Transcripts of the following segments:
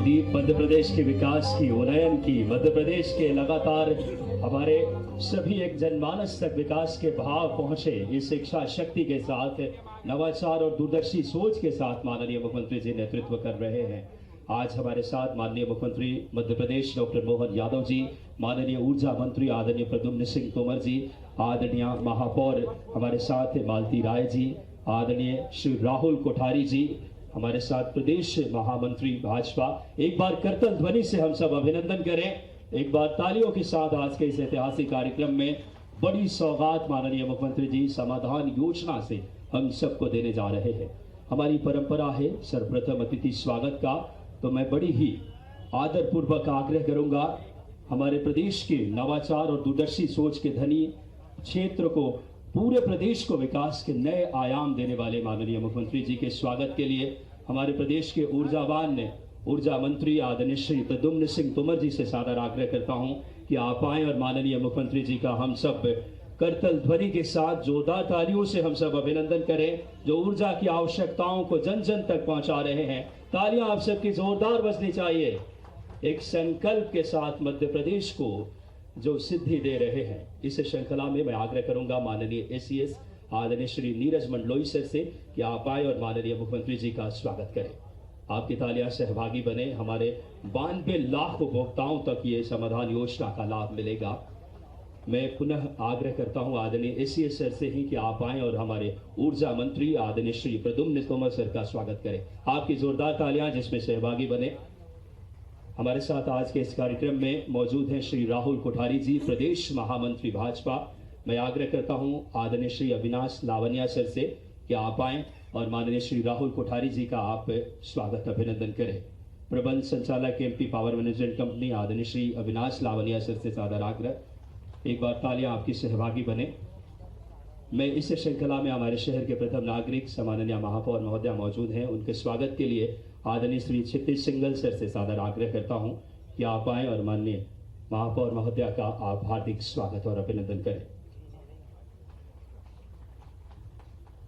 दीप मध्य प्रदेश के विकास की, उन्नयन की, मध्य प्रदेश के लगातार हमारे सभी एक जनमानस तक विकास के भाव पहुंचे। इस इच्छा शक्ति के साथ, नवाचार और दूरदर्शी सोच के साथ माननीय मुख्यमंत्री जी नेतृत्व कर रहे हैं। आज हमारे साथ माननीय मुख्यमंत्री मध्य प्रदेश डॉक्टर मोहन यादव जी, माननीय ऊर्जा मंत्री आदरणीय प्रद्युम्न सिंह तोमर जी, आदरणीय महापौर हमारे साथ मालती राय जी, आदरणीय श्री राहुल कोठारी जी, हमारे साथ प्रदेश महामंत्री भाजपा। एक बार करतल ध्वनि से हम सब अभिनंदन करें, एक बार तालियों के साथ। आज के इस ऐतिहासिक कार्यक्रम में बड़ी सौगात माननीय मुख्यमंत्री जी समाधान योजना से हम सबको देने जा रहे हैं। हमारी परंपरा है सर्वप्रथम अतिथि स्वागत का, तो मैं बड़ी ही आदरपूर्वक आग्रह करूंगा हमारे प्रदेश के नवाचार और दूरदर्शी सोच के धनी, क्षेत्र को, पूरे प्रदेश को विकास के नए आयाम देने वाले माननीय मुख्यमंत्री जी के स्वागत के लिए हमारे प्रदेश के ऊर्जावान ऊर्जा मंत्री आदरणीय श्री प्रद्युम्न सिंह तोमर जी से सादर आग्रह करता हूं कि आप आए और माननीय मुख्यमंत्री जी का हम सब करतल ध्वनि के साथ जोरदार तालियों से हम सब अभिनंदन करें, जो ऊर्जा की आवश्यकताओं को जन जन तक पहुंचा रहे हैं। तालियां आप सबकी जोरदार बजनी चाहिए। एक संकल्प के साथ मध्य प्रदेश को जो सिद्धि दे रहे हैं, इस श्रृंखला में मैं आग्रह करूंगा माननीय एसीएस आदरणीय श्री नीरज मंडलोई सर से कि आप आए और माननीय मुख्यमंत्री जी का स्वागत करें। आपकी तालियां सहभागी बने। हमारे 92 लाख उपभोक्ताओं तक ये समाधान योजना का लाभ मिलेगा। मैं पुनः आग्रह करता हूं आदरणीय एसीएस सर से ही कि आप आए और हमारे ऊर्जा मंत्री आदरणीय श्री प्रद्युम्न तोमर सर का स्वागत करें। आपकी जोरदार तालियां जिसमें सहभागी बने। हमारे साथ आज के इस कार्यक्रम में मौजूद हैं श्री राहुल कोठारी जी, प्रदेश महामंत्री भाजपा। मैं आग्रह करता हूं आदरणीय श्री अविनाश लावनिया सर से कि आप आएं और माननीय श्री राहुल कोठारी जी का आप स्वागत अभिनंदन करें। प्रबंध संचालक एमपी पावर मैनेजमेंट कंपनी आदरणीय श्री अविनाश लावनिया सर से सादर आग्रह। एक बार तालियां आपकी सहभागी बने। मैं इस श्रृंखला में हमारे शहर के प्रथम नागरिक सम्माननीय महापौर महोदया मौजूद हैं, उनके स्वागत के लिए आदरणीय श्री क्षितिज सिंगल सर से सादर आग्रह करता हूं कि आप आए और माननीय महापौर महोदया का आप हार्दिक स्वागत और अभिनंदन करें।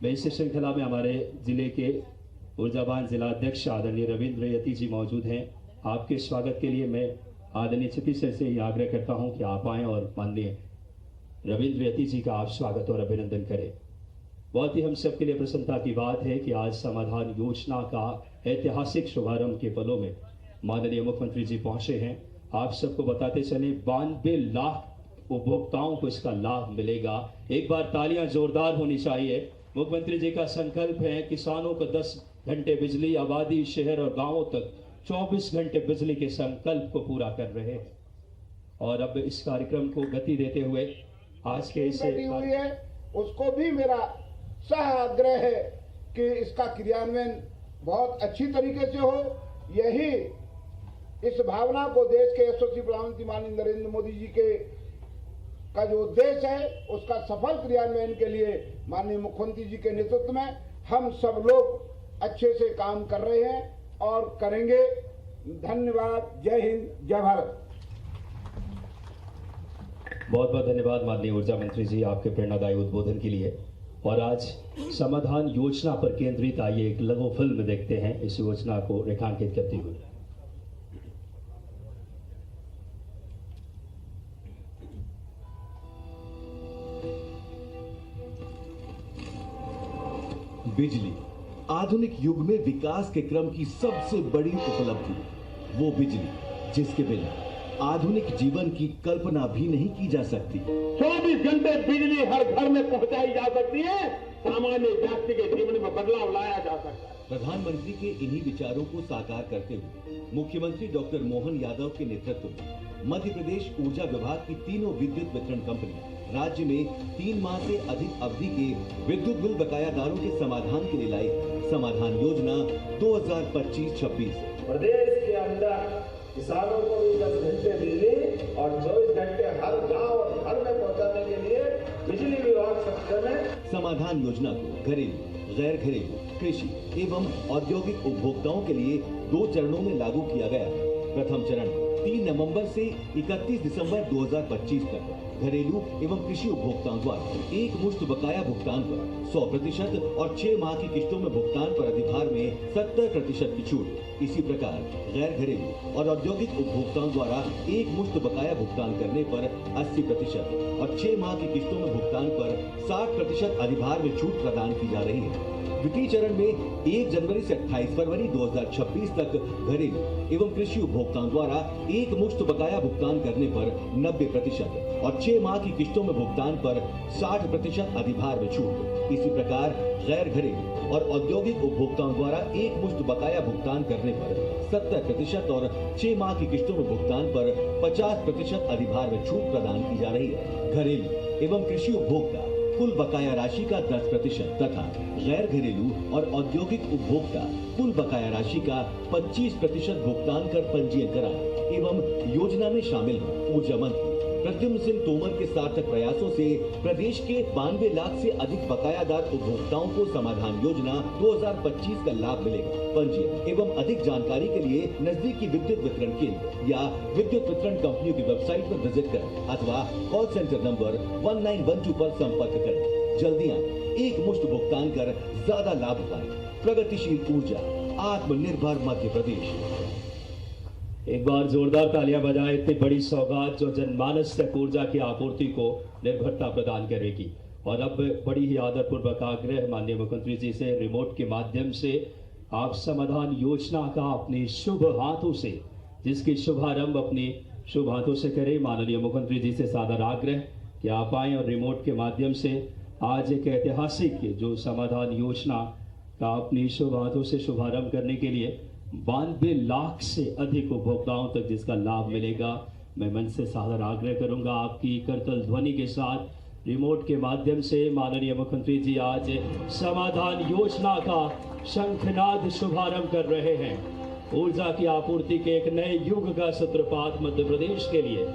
मैं इस श्रृंखला में हमारे जिले के ऊर्जावान जिला अध्यक्ष आदरणीय रविंद्र यति जी मौजूद हैं। आपके स्वागत के लिए मैं आदरणीय क्षितिज सर से यह आग्रह करता हूं कि आप आए और माननीय रविंद्र यति जी का आप स्वागत और अभिनंदन करें। बहुत ही हम सबके लिए प्रसन्नता की बात है कि आज समाधान योजना का ऐतिहासिक शुभारंभ के पलों में माननीय मुख्यमंत्री जी पहुंचे हैं। आप सबको बताते चले 92 लाख उपभोक्ताओं को इसका लाभ मिलेगा। एक बार तालियां जोरदार होनी चाहिए। मुख्यमंत्री जी का संकल्प है किसानों को 10 घंटे बिजली, आबादी, शहर और गांवों तक 24 घंटे बिजली के संकल्प को पूरा कर रहे हैं। और अब इस कार्यक्रम को गति देते हुए आज के इस उसको भी मेरा सह आग्रह है कि इसका क्रियान्वयन बहुत अच्छी तरीके से हो। यही इस भावना को देश के यशस्वी प्रधानमंत्री माननीय नरेंद्र मोदी जी के का जो उद्देश्य है, उसका सफल क्रियान्वयन के लिए माननीय मुख्यमंत्री जी के नेतृत्व में हम सब लोग अच्छे से काम कर रहे हैं और करेंगे। धन्यवाद। जय हिंद, जय भारत। बहुत बहुत धन्यवाद माननीय ऊर्जा मंत्री जी आपके प्रेरणादायी उद्बोधन के लिए। और आज समाधान योजना पर केंद्रित आइए एक लघु फिल्म देखते हैं इस योजना को रेखांकित करती हुई। बिजली आधुनिक युग में विकास के क्रम की सबसे बड़ी उपलब्धि, वो बिजली जिसके बिना आधुनिक जीवन की कल्पना भी नहीं की जा सकती। 24 घंटे बिजली हर घर में पहुंचाई जा सकती है, सामान्य व्यक्ति के जीवन में बदलाव लाया जा सकता है। प्रधानमंत्री के इन्हीं विचारों को साकार करते हुए मुख्यमंत्री डॉक्टर मोहन यादव के नेतृत्व में मध्य प्रदेश ऊर्जा विभाग की तीनों विद्युत वितरण कंपनी राज्य में 3 माह से अधिक अवधि के विद्युत बिल बकायादारों के समाधान के लिए लाई समाधान योजना 2025-26। प्रदेश के अंदर किसानों को भी 10 घंटे बिजली और 24 घंटे हर गांव और घर में पहुंचाने के लिए बिजली विभाग सक्षम है। समाधान योजना को घरेलू, गैर घरेलू, कृषि एवं औद्योगिक उपभोक्ताओं के लिए 2 चरणों में लागू किया गया। प्रथम चरण 3 नवंबर से 31 दिसंबर 2025 तक घरेलू एवं कृषि उपभोक्ताओं द्वारा एक मुश्त बकाया भुगतान पर 100% और 6 माह की किस्तों में भुगतान पर अधिभार में 70% की छूट। इसी प्रकार गैर घरेलू और औद्योगिक उपभोक्ताओं द्वारा एक मुश्त बकाया भुगतान करने पर 80% और 6 माह की किस्तों में भुगतान पर 60% अधिभार में छूट प्रदान की जा रही है। द्वितीय चरण में 1 जनवरी से 28 फरवरी 2026 तक घरेलू एवं कृषि उपभोक्ताओं द्वारा एक मुश्त बकाया भुगतान करने पर 90% और 6 माह की किस्तों में भुगतान पर 60% अधिभार में छूट। इसी प्रकार गैर घरेलू और औद्योगिक उपभोक्ताओं द्वारा एक मुश्त बकाया भुगतान करने पर 70% और 6 माह की किस्तों में भुगतान पर 50% अधिभार में छूट प्रदान की जा रही है। घरेलू एवं कृषि उपभोक्ता कुल बकाया राशि का 10% तथा गैर घरेलू और औद्योगिक उपभोक्ता कुल बकाया राशि का 25% भुगतान कर पंजीयन कराएं एवं योजना में शामिल हो। ऊर्जा मंत्री प्रद्युम्न सिंह तोमर के सार्थक प्रयासों से प्रदेश के 92 लाख से अधिक बकायादार उपभोक्ताओं को समाधान योजना 2025 का लाभ मिलेगा। पंजीयन एवं अधिक जानकारी के लिए नजदीकी विद्युत वितरण केंद्र या विद्युत वितरण कंपनियों की वेबसाइट पर विजिट करें अथवा कॉल सेंटर नंबर 1912 पर संपर्क करें। जल्दी आए, एक मुश्त भुगतान कर ज्यादा लाभ पाएं। प्रगतिशील ऊर्जा, आत्मनिर्भर मध्य प्रदेश। एक बार जोरदार तालियां बजाएं। इतनी बड़ी सौगात जो जनमानस तक ऊर्जा की आपूर्ति को निर्भरता प्रदान करेगी। और अब बड़ी ही आदरपूर्वक आग्रह माननीय मुख्यमंत्री जी से रिमोट के माध्यम से आप समाधान योजना का अपने शुभ हाथों से, जिसकी शुभारंभ अपने शुभ हाथों से करें। माननीय मुख्यमंत्री जी से सादर आग्रह कि आप आएं और रिमोट के माध्यम से आज एक ऐतिहासिक जो समाधान योजना का अपने शुभ हाथों से शुभारंभ करने के लिए 92 लाख से अधिक उपभोक्ताओं तक जिसका लाभ मिलेगा, मैं मन से सादर आग्रह करूंगा आपकी करतल ध्वनि के साथ रिमोट के माध्यम से माननीय मुख्यमंत्री जी आज समाधान योजना का शंखनाद शुभारंभ कर रहे हैं। ऊर्जा की आपूर्ति के एक नए युग का सूत्रपात मध्य प्रदेश के लिए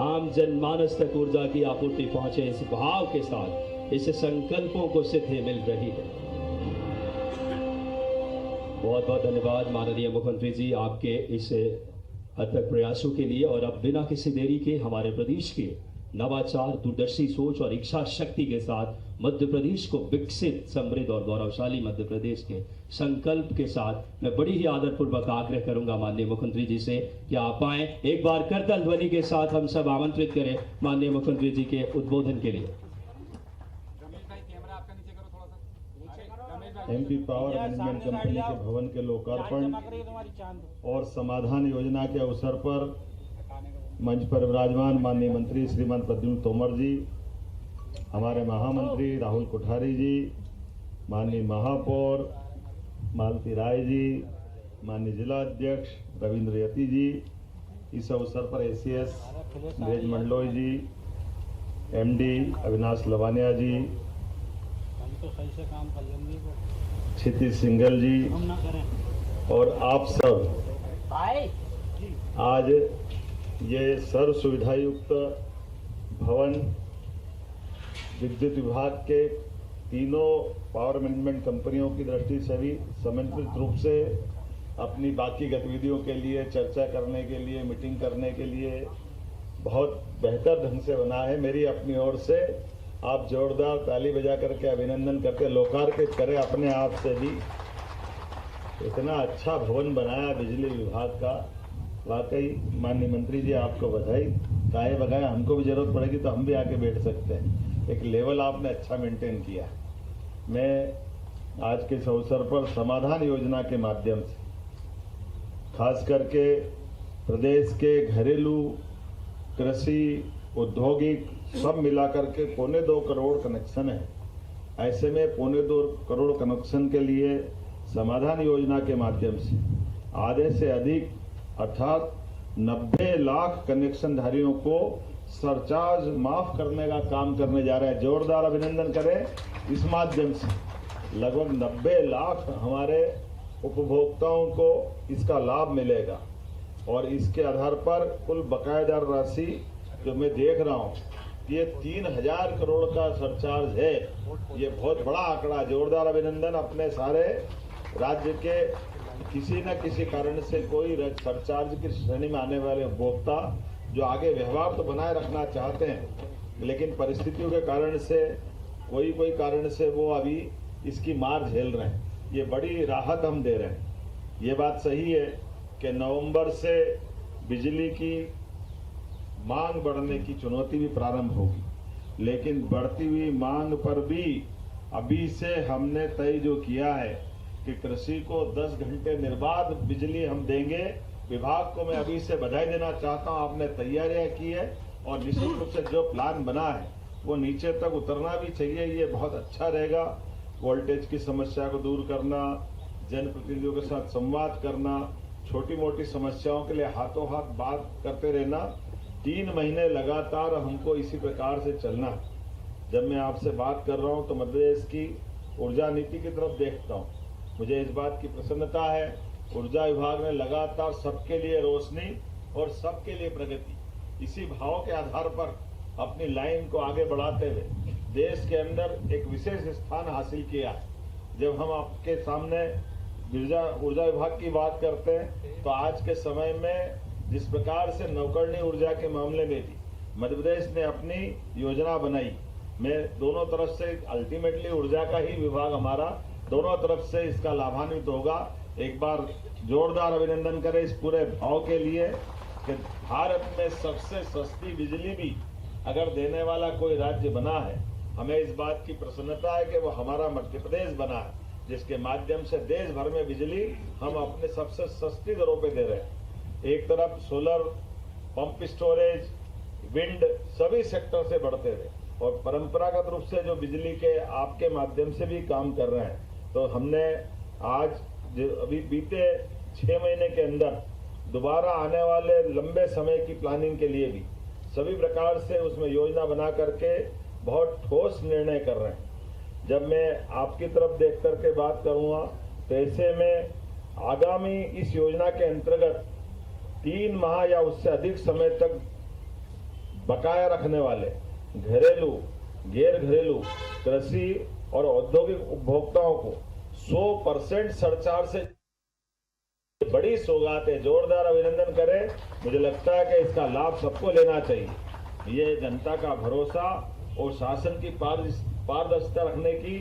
आम जनमानस तक ऊर्जा की आपूर्ति पहुंचे, इस भाव के साथ इस संकल्पों को सिद्धि मिल रही है। बहुत बहुत धन्यवाद माननीय मुख्यमंत्री जी आपके इस अथक प्रयासों के लिए। और अब बिना किसी देरी के हमारे प्रदेश के नवाचार, दूरदर्शी सोच और इच्छा शक्ति के साथ मध्य प्रदेश को विकसित, समृद्ध और गौरवशाली मध्य प्रदेश के संकल्प के साथ मैं बड़ी ही आदरपूर्वक आग्रह करूंगा माननीय मुख्यमंत्री जी से कि आप आएं। एक बार करतल ध्वनि के साथ हम सब आमंत्रित करें माननीय मुख्यमंत्री जी के उद्बोधन के लिए। एमपी पावर मैनेजमेंट कंपनी के भवन के लोकार्पण और समाधान योजना के अवसर पर मंच पर विराजमान माननीय मंत्री श्रीमान प्रद्युम्न तोमर जी, हमारे महामंत्री राहुल कोठारी जी, माननीय महापौर मालती राय जी, माननीय जिला अध्यक्ष रविंद्र यति जी, इस अवसर पर एसीएस नीरज मंडलोई जी, एमडी अविनाश लवानिया जी, क्षितिज सिंघल जी और आप सब आज ये सर्व सुविधा युक्त भवन विद्युत विभाग के तीनों पावर मैनेजमेंट कंपनियों की दृष्टि से भी समन्वित रूप से अपनी बाकी गतिविधियों के लिए चर्चा करने के लिए, मीटिंग करने के लिए बहुत बेहतर ढंग से बना है। मेरी अपनी ओर से आप जोरदार ताली बजा करके अभिनंदन करके लोकार्पित करें अपने आप से भी। इतना अच्छा भवन बनाया बिजली विभाग का, वाकई माननीय मंत्री जी आपको बधाई। काहे बगाए, हमको भी जरूरत पड़ेगी तो हम भी आके बैठ सकते हैं। एक लेवल आपने अच्छा मेंटेन किया। मैं आज के इस अवसर पर समाधान योजना के माध्यम से खास करके प्रदेश के घरेलू, कृषि, औद्योगिक सब मिलाकर के 1.25 करोड़ कनेक्शन है। ऐसे में 1.25 करोड़ कनेक्शन के लिए समाधान योजना के माध्यम से आधे से अधिक अर्थात 90 लाख कनेक्शन धारियों को सरचार्ज माफ करने का काम करने जा रहे हैं। जोरदार अभिनंदन करें। इस माध्यम से लगभग 90 लाख हमारे उपभोक्ताओं को इसका लाभ मिलेगा और इसके आधार पर कुल बकायेदार राशि जो मैं देख रहा हूँ ये 3000 करोड़ का सरचार्ज है। ये बहुत बड़ा आंकड़ा। जोरदार अभिनंदन। अपने सारे राज्य के किसी न किसी कारण से कोई सरचार्ज की श्रेणी में आने वाले उपभोक्ता जो आगे व्यवहार तो बनाए रखना चाहते हैं, लेकिन परिस्थितियों के कारण से कोई कारण से वो अभी इसकी मार झेल रहे हैं। ये बड़ी राहत हम दे रहे हैं। ये बात सही है कि नवंबर से बिजली की मांग बढ़ने की चुनौती भी प्रारंभ होगी, लेकिन बढ़ती हुई मांग पर भी अभी से हमने तय जो किया है कि कृषि को 10 घंटे निर्बाध बिजली हम देंगे। विभाग को मैं अभी से बधाई देना चाहता हूं, आपने तैयारियां की है और निश्चित रूप से जो प्लान बना है वो नीचे तक उतरना भी चाहिए। ये बहुत अच्छा रहेगा। वोल्टेज की समस्या को दूर करना, जनप्रतिनिधियों के साथ संवाद करना, छोटी मोटी समस्याओं के लिए हाथों हाथ बात करते रहना। 3 महीने लगातार हमको इसी प्रकार से चलना। जब मैं आपसे बात कर रहा हूं तो मध्य प्रदेश की ऊर्जा नीति की तरफ देखता हूं। मुझे इस बात की प्रसन्नता है, ऊर्जा विभाग ने लगातार सबके लिए रोशनी और सबके लिए प्रगति इसी भाव के आधार पर अपनी लाइन को आगे बढ़ाते हुए देश के अंदर एक विशेष स्थान हासिल किया। जब हम आपके सामने ऊर्जा विभाग की बात करते हैं तो आज के समय में जिस प्रकार से नवकरणीय ऊर्जा के मामले में भी मध्य प्रदेश ने अपनी योजना बनाई, मैं दोनों तरफ से अल्टीमेटली ऊर्जा का ही विभाग हमारा दोनों तरफ से इसका लाभान्वित होगा। एक बार जोरदार अभिनंदन करें इस पूरे भाव के लिए कि भारत में सबसे सस्ती बिजली भी अगर देने वाला कोई राज्य बना है, हमें इस बात की प्रसन्नता है कि वो हमारा मध्य प्रदेश बना है, जिसके माध्यम से देश भर में बिजली हम अपने सबसे सस्ती दरों पे दे रहे हैं। एक तरफ सोलर, पंप स्टोरेज, विंड सभी सेक्टर से बढ़ते रहे और परंपरागत रूप से जो बिजली के आपके माध्यम से भी काम कर रहे हैं। तो हमने आज जो अभी बीते 6 महीने के अंदर दोबारा आने वाले लंबे समय की प्लानिंग के लिए भी सभी प्रकार से उसमें योजना बना करके बहुत ठोस निर्णय कर रहे हैं। जब मैं आपकी तरफ देख करके बात करूंगा तो ऐसे में आगामी इस योजना के अंतर्गत 3 माह या उससे अधिक समय तक बकाया रखने वाले घरेलू, गैर घरेलू, कृषि और औद्योगिक उपभोक्ताओं को 100% सरचार्ज से बड़ी सौगात है। जोरदार अभिनंदन करें। मुझे लगता है कि इसका लाभ सबको लेना चाहिए। ये जनता का भरोसा और शासन की पारदर्शिता रखने की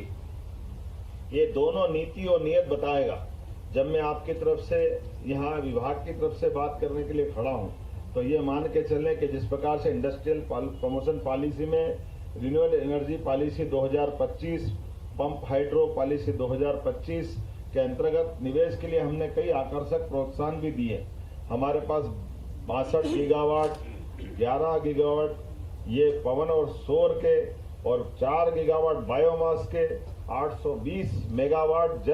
ये दोनों नीति और नियत बताएगा। जब मैं आपकी तरफ से यहाँ विभाग की तरफ से बात करने के लिए खड़ा हूँ तो ये मान के चलें कि जिस प्रकार से इंडस्ट्रियल प्रमोशन पॉलिसी में renewable energy policy 2025, pump hydro policy 2025 के अंतर्गत निवेश के लिए हमने कई आकर्षक प्रोत्साहन भी दिए। हमारे पास 62 गीगावाट, 11 गीगावाट ये पवन और सौर के और 4 गीगावाट बायोमास के, 820 मेगावाट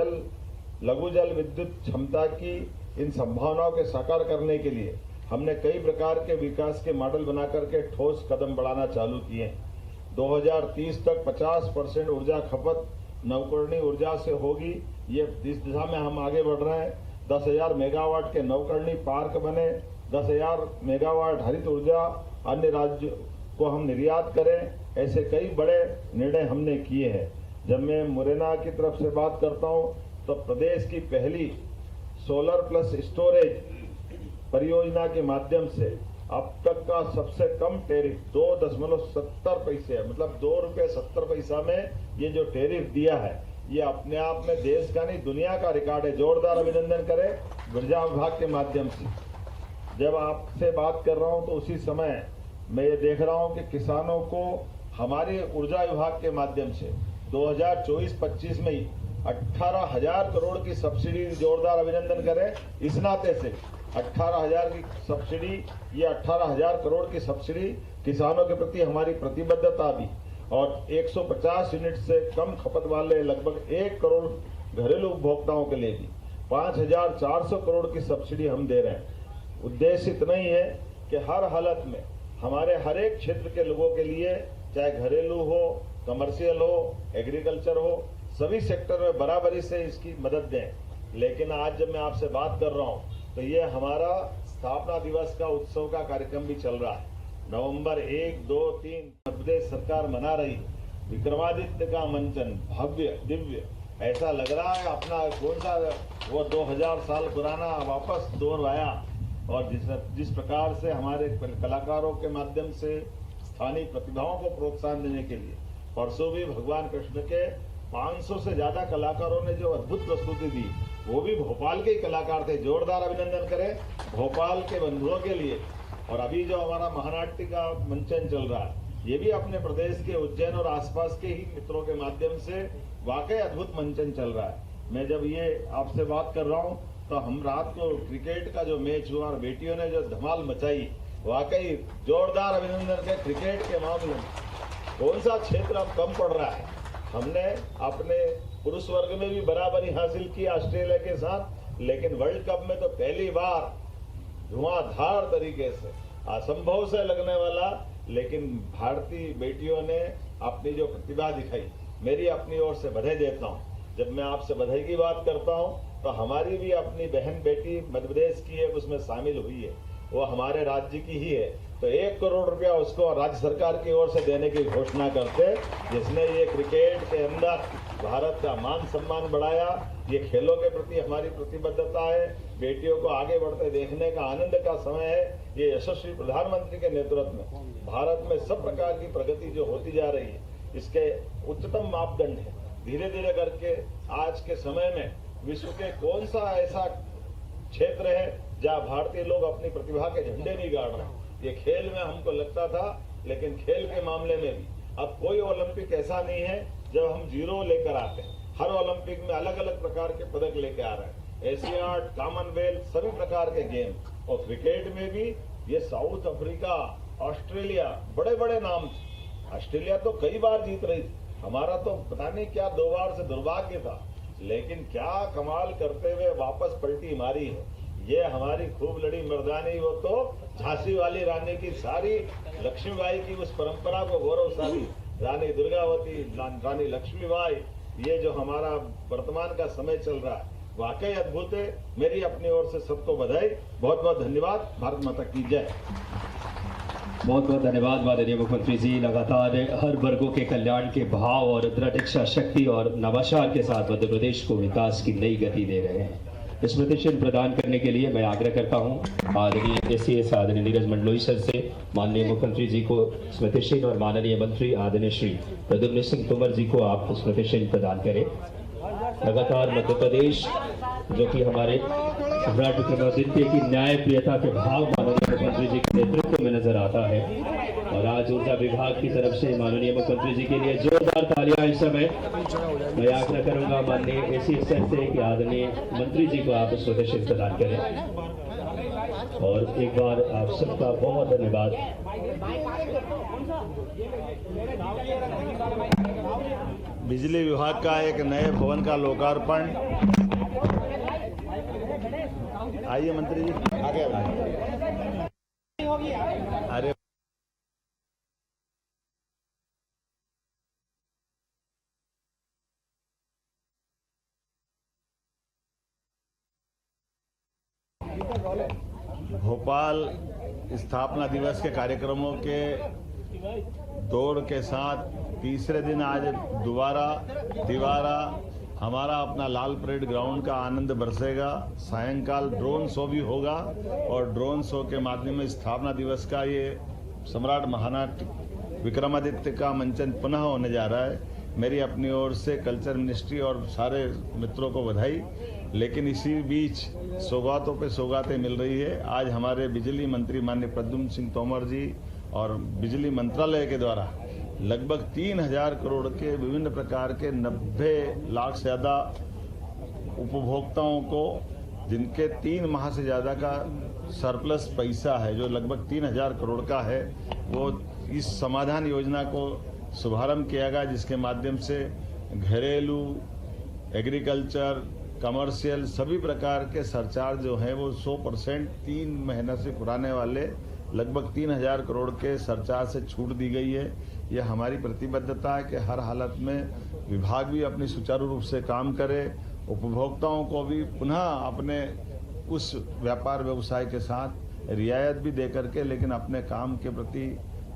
लघु जल विद्युत क्षमता की इन संभावनाओं के साकार करने के लिए हमने कई प्रकार के विकास के मॉडल बना करके ठोस कदम बढ़ाना चालू किए। 2030 तक 50% ऊर्जा खपत नवकरणीय ऊर्जा से होगी। ये इस दिशा में हम आगे बढ़ रहे हैं। 10,000 मेगावाट के नवकरणीय पार्क बने, 10,000 मेगावाट हरित ऊर्जा अन्य राज्यों को हम निर्यात करें। ऐसे कई बड़े निर्णय हमने किए हैं। जब मैं मुरैना की तरफ से बात करता हूं तो प्रदेश की पहली सोलर प्लस स्टोरेज परियोजना के माध्यम से अब तक का सबसे कम टैरिफ 2.70 पैसे, मतलब ₹2.70 में ये जो टैरिफ दिया है ये अपने आप में देश का नहीं दुनिया का रिकॉर्ड है। जोरदार अभिनंदन करें ऊर्जा विभाग के माध्यम से। जब आपसे बात कर रहा हूं तो उसी समय मैं ये देख रहा हूं कि किसानों को हमारे ऊर्जा विभाग के माध्यम से 2024-25 में 18,000 करोड़ की सब्सिडी, जोरदार अभिनंदन करें इस नाते से 18,000 की सब्सिडी, ये 18,000 करोड़ की सब्सिडी किसानों के प्रति हमारी प्रतिबद्धता भी और 150 यूनिट से कम खपत वाले लगभग 1 करोड़ घरेलू उपभोक्ताओं के लिए भी 5,400 करोड़ की सब्सिडी हम दे रहे हैं। उद्देश्य इतना ही है कि हर हालत में हमारे हर एक क्षेत्र के लोगों के लिए, चाहे घरेलू हो, कमर्शियल हो, एग्रीकल्चर हो, सभी सेक्टर में बराबरी से इसकी मदद दें। लेकिन आज जब मैं आपसे बात कर रहा हूं तो ये हमारा स्थापना दिवस का उत्सव का कार्यक्रम भी चल रहा है। नवंबर 1, 2, 3 मध्य प्रदेश सरकार मना रही विक्रमादित्य का मंचन, भव्य दिव्य, ऐसा लग रहा है अपना कौन सा वो 2000 साल पुराना वापस दोहराया। और जिस प्रकार से हमारे कलाकारों के माध्यम से, स्थानीय प्रतिभाओं को प्रोत्साहन देने के लिए परसों भी भगवान कृष्ण के 500 से ज्यादा कलाकारों ने जो अद्भुत प्रस्तुति दी, वो भी भोपाल के ही कलाकार थे। जोरदार अभिनंदन करें भोपाल के बंधुओं के लिए। और अभी जो हमारा महानाट्य का मंचन चल रहा है, ये भी अपने प्रदेश के उज्जैन और आसपास के ही मित्रों के माध्यम से वाकई अद्भुत मंचन चल रहा है। मैं जब ये आपसे बात कर रहा हूँ तो हम रात को क्रिकेट का जो मैच हुआ और बेटियों ने जो धमाल मचाई, वाकई जोरदार अभिनंदन के। क्रिकेट के मामले में कौन सा क्षेत्र अब कम पड़ रहा है। हमने अपने पुरुष वर्ग में भी बराबरी हासिल की ऑस्ट्रेलिया के साथ, लेकिन वर्ल्ड कप में तो पहली बार धुआंधार तरीके से, असंभव से लगने वाला, लेकिन भारतीय बेटियों ने अपनी जो प्रतिभा दिखाई, मेरी अपनी ओर से बधाई देता हूँ। जब मैं आपसे बधाई की बात करता हूँ तो हमारी भी अपनी बहन बेटी मध्य प्रदेश की है, उसमें शामिल हुई है, वो हमारे राज्य की ही है। तो 1 करोड़ रुपया उसको राज्य सरकार की ओर से देने की घोषणा करते, जिसने ये क्रिकेट के अंदर भारत का मान सम्मान बढ़ाया। ये खेलों के प्रति हमारी प्रतिबद्धता है। बेटियों को आगे बढ़ते देखने का आनंद का समय है। ये यशस्वी प्रधानमंत्री के नेतृत्व में भारत में सब प्रकार की प्रगति जो होती जा रही है, इसके उच्चतम मापदंड है। धीरे धीरे करके आज के समय में विश्व के कौन सा ऐसा क्षेत्र है जहाँ भारतीय लोग अपनी प्रतिभा के झंडे नहीं गाड़ रहे। ये खेल में हमको लगता था, लेकिन खेल के मामले में भी अब कोई ओलंपिक ऐसा नहीं है जब हम जीरो लेकर आते हैं। हर ओलंपिक में अलग अलग प्रकार के पदक लेके आ रहे हैं। एशियाड, कॉमनवेल्थ, सभी प्रकार के गेम। और क्रिकेट में भी ये साउथ अफ्रीका, ऑस्ट्रेलिया, बड़े बड़े नाम थे। ऑस्ट्रेलिया तो कई बार जीत रही थी, हमारा तो पता नहीं क्या 2 बार से दुर्भाग्य था, लेकिन क्या कमाल करते हुए वापस पलटी मारी है। ये हमारी खूब लड़ी मर्दानी, वो तो झांसी वाली रानी की सारी लक्ष्मीबाई की उस परंपरा को गौरवशाली रानी दुर्गावती, रानी लक्ष्मीबाई, ये जो हमारा वर्तमान का समय चल रहा है वाकई अद्भुत है। मेरी अपनी ओर से सबको बधाई, बहुत बहुत धन्यवाद। भारत माता की जय। बहुत बहुत धन्यवाद माननीय मुख्यमंत्री जी। लगातार हर वर्गों के कल्याण के भाव और दृढ़ इच्छा शक्ति और नवाचार के साथ मध्य प्रदेश को विकास की नई गति दे रहे हैं। स्मृति चिन्ह प्रदान करने के लिए मैं आग्रह करता हूं आदरणीय एसीएस आदरणीय नीरज मंडलोई सर से माननीय मुख्यमंत्री जी को स्मृति चिन्ह और माननीय मंत्री आदरणीय श्री प्रद्युम्न सिंह तोमर जी को आप स्मृति चिन्ह प्रदान करें। लगातार मध्य प्रदेश जो कि हमारे सम्राट विक्रमादित्य की न्याय प्रियता के भाव माननीय मुख्यमंत्री जी के नेतृत्व में नजर आता है। और आज ऊर्जा विभाग की तरफ से माननीय मुख्यमंत्री जी के लिए जोरदार तालियां इस समय। मैं आग्रह करूंगा माननीय एसीएस सर से कि आदरणीय मंत्री जी को आप स्मृति चिन्ह प्रदान करें। और एक बार आप सबका बहुत धन्यवाद। बिजली विभाग का एक नए भवन का लोकार्पण। आइए मंत्री जी आगे। अरे भोपाल स्थापना दिवस के कार्यक्रमों के दौड़ के साथ तीसरे दिन आज दोबारा हमारा अपना लाल परेड ग्राउंड का आनंद बरसेगा। सायंकाल ड्रोन शो भी होगा और ड्रोन शो के माध्यम में स्थापना दिवस का ये सम्राट महानाट्य विक्रमादित्य का मंचन पुनः होने जा रहा है। मेरी अपनी ओर से कल्चर मिनिस्ट्री और सारे मित्रों को बधाई। लेकिन इसी बीच सौगातों पे सौगातें मिल रही है। आज हमारे बिजली मंत्री माननीय प्रद्युम्न सिंह तोमर जी और बिजली मंत्रालय के द्वारा लगभग 3000 करोड़ के विभिन्न प्रकार के 90 लाख से ज़्यादा उपभोक्ताओं को, जिनके 3 माह से ज़्यादा का सरप्लस पैसा है, जो लगभग 3000 करोड़ का है, वो इस समाधान योजना को शुभारंभ किया गया, जिसके माध्यम से घरेलू, एग्रीकल्चर, कमर्शियल सभी प्रकार के सरचार्ज जो हैं वो 100% 3 महीने से पुराने वाले लगभग 3000 करोड़ के सरचार्ज से छूट दी गई है। यह हमारी प्रतिबद्धता है कि हर हालत में विभाग भी अपनी सुचारू रूप से काम करे, उपभोक्ताओं को भी पुनः अपने उस व्यापार व्यवसाय के साथ रियायत भी दे करके, लेकिन अपने काम के प्रति,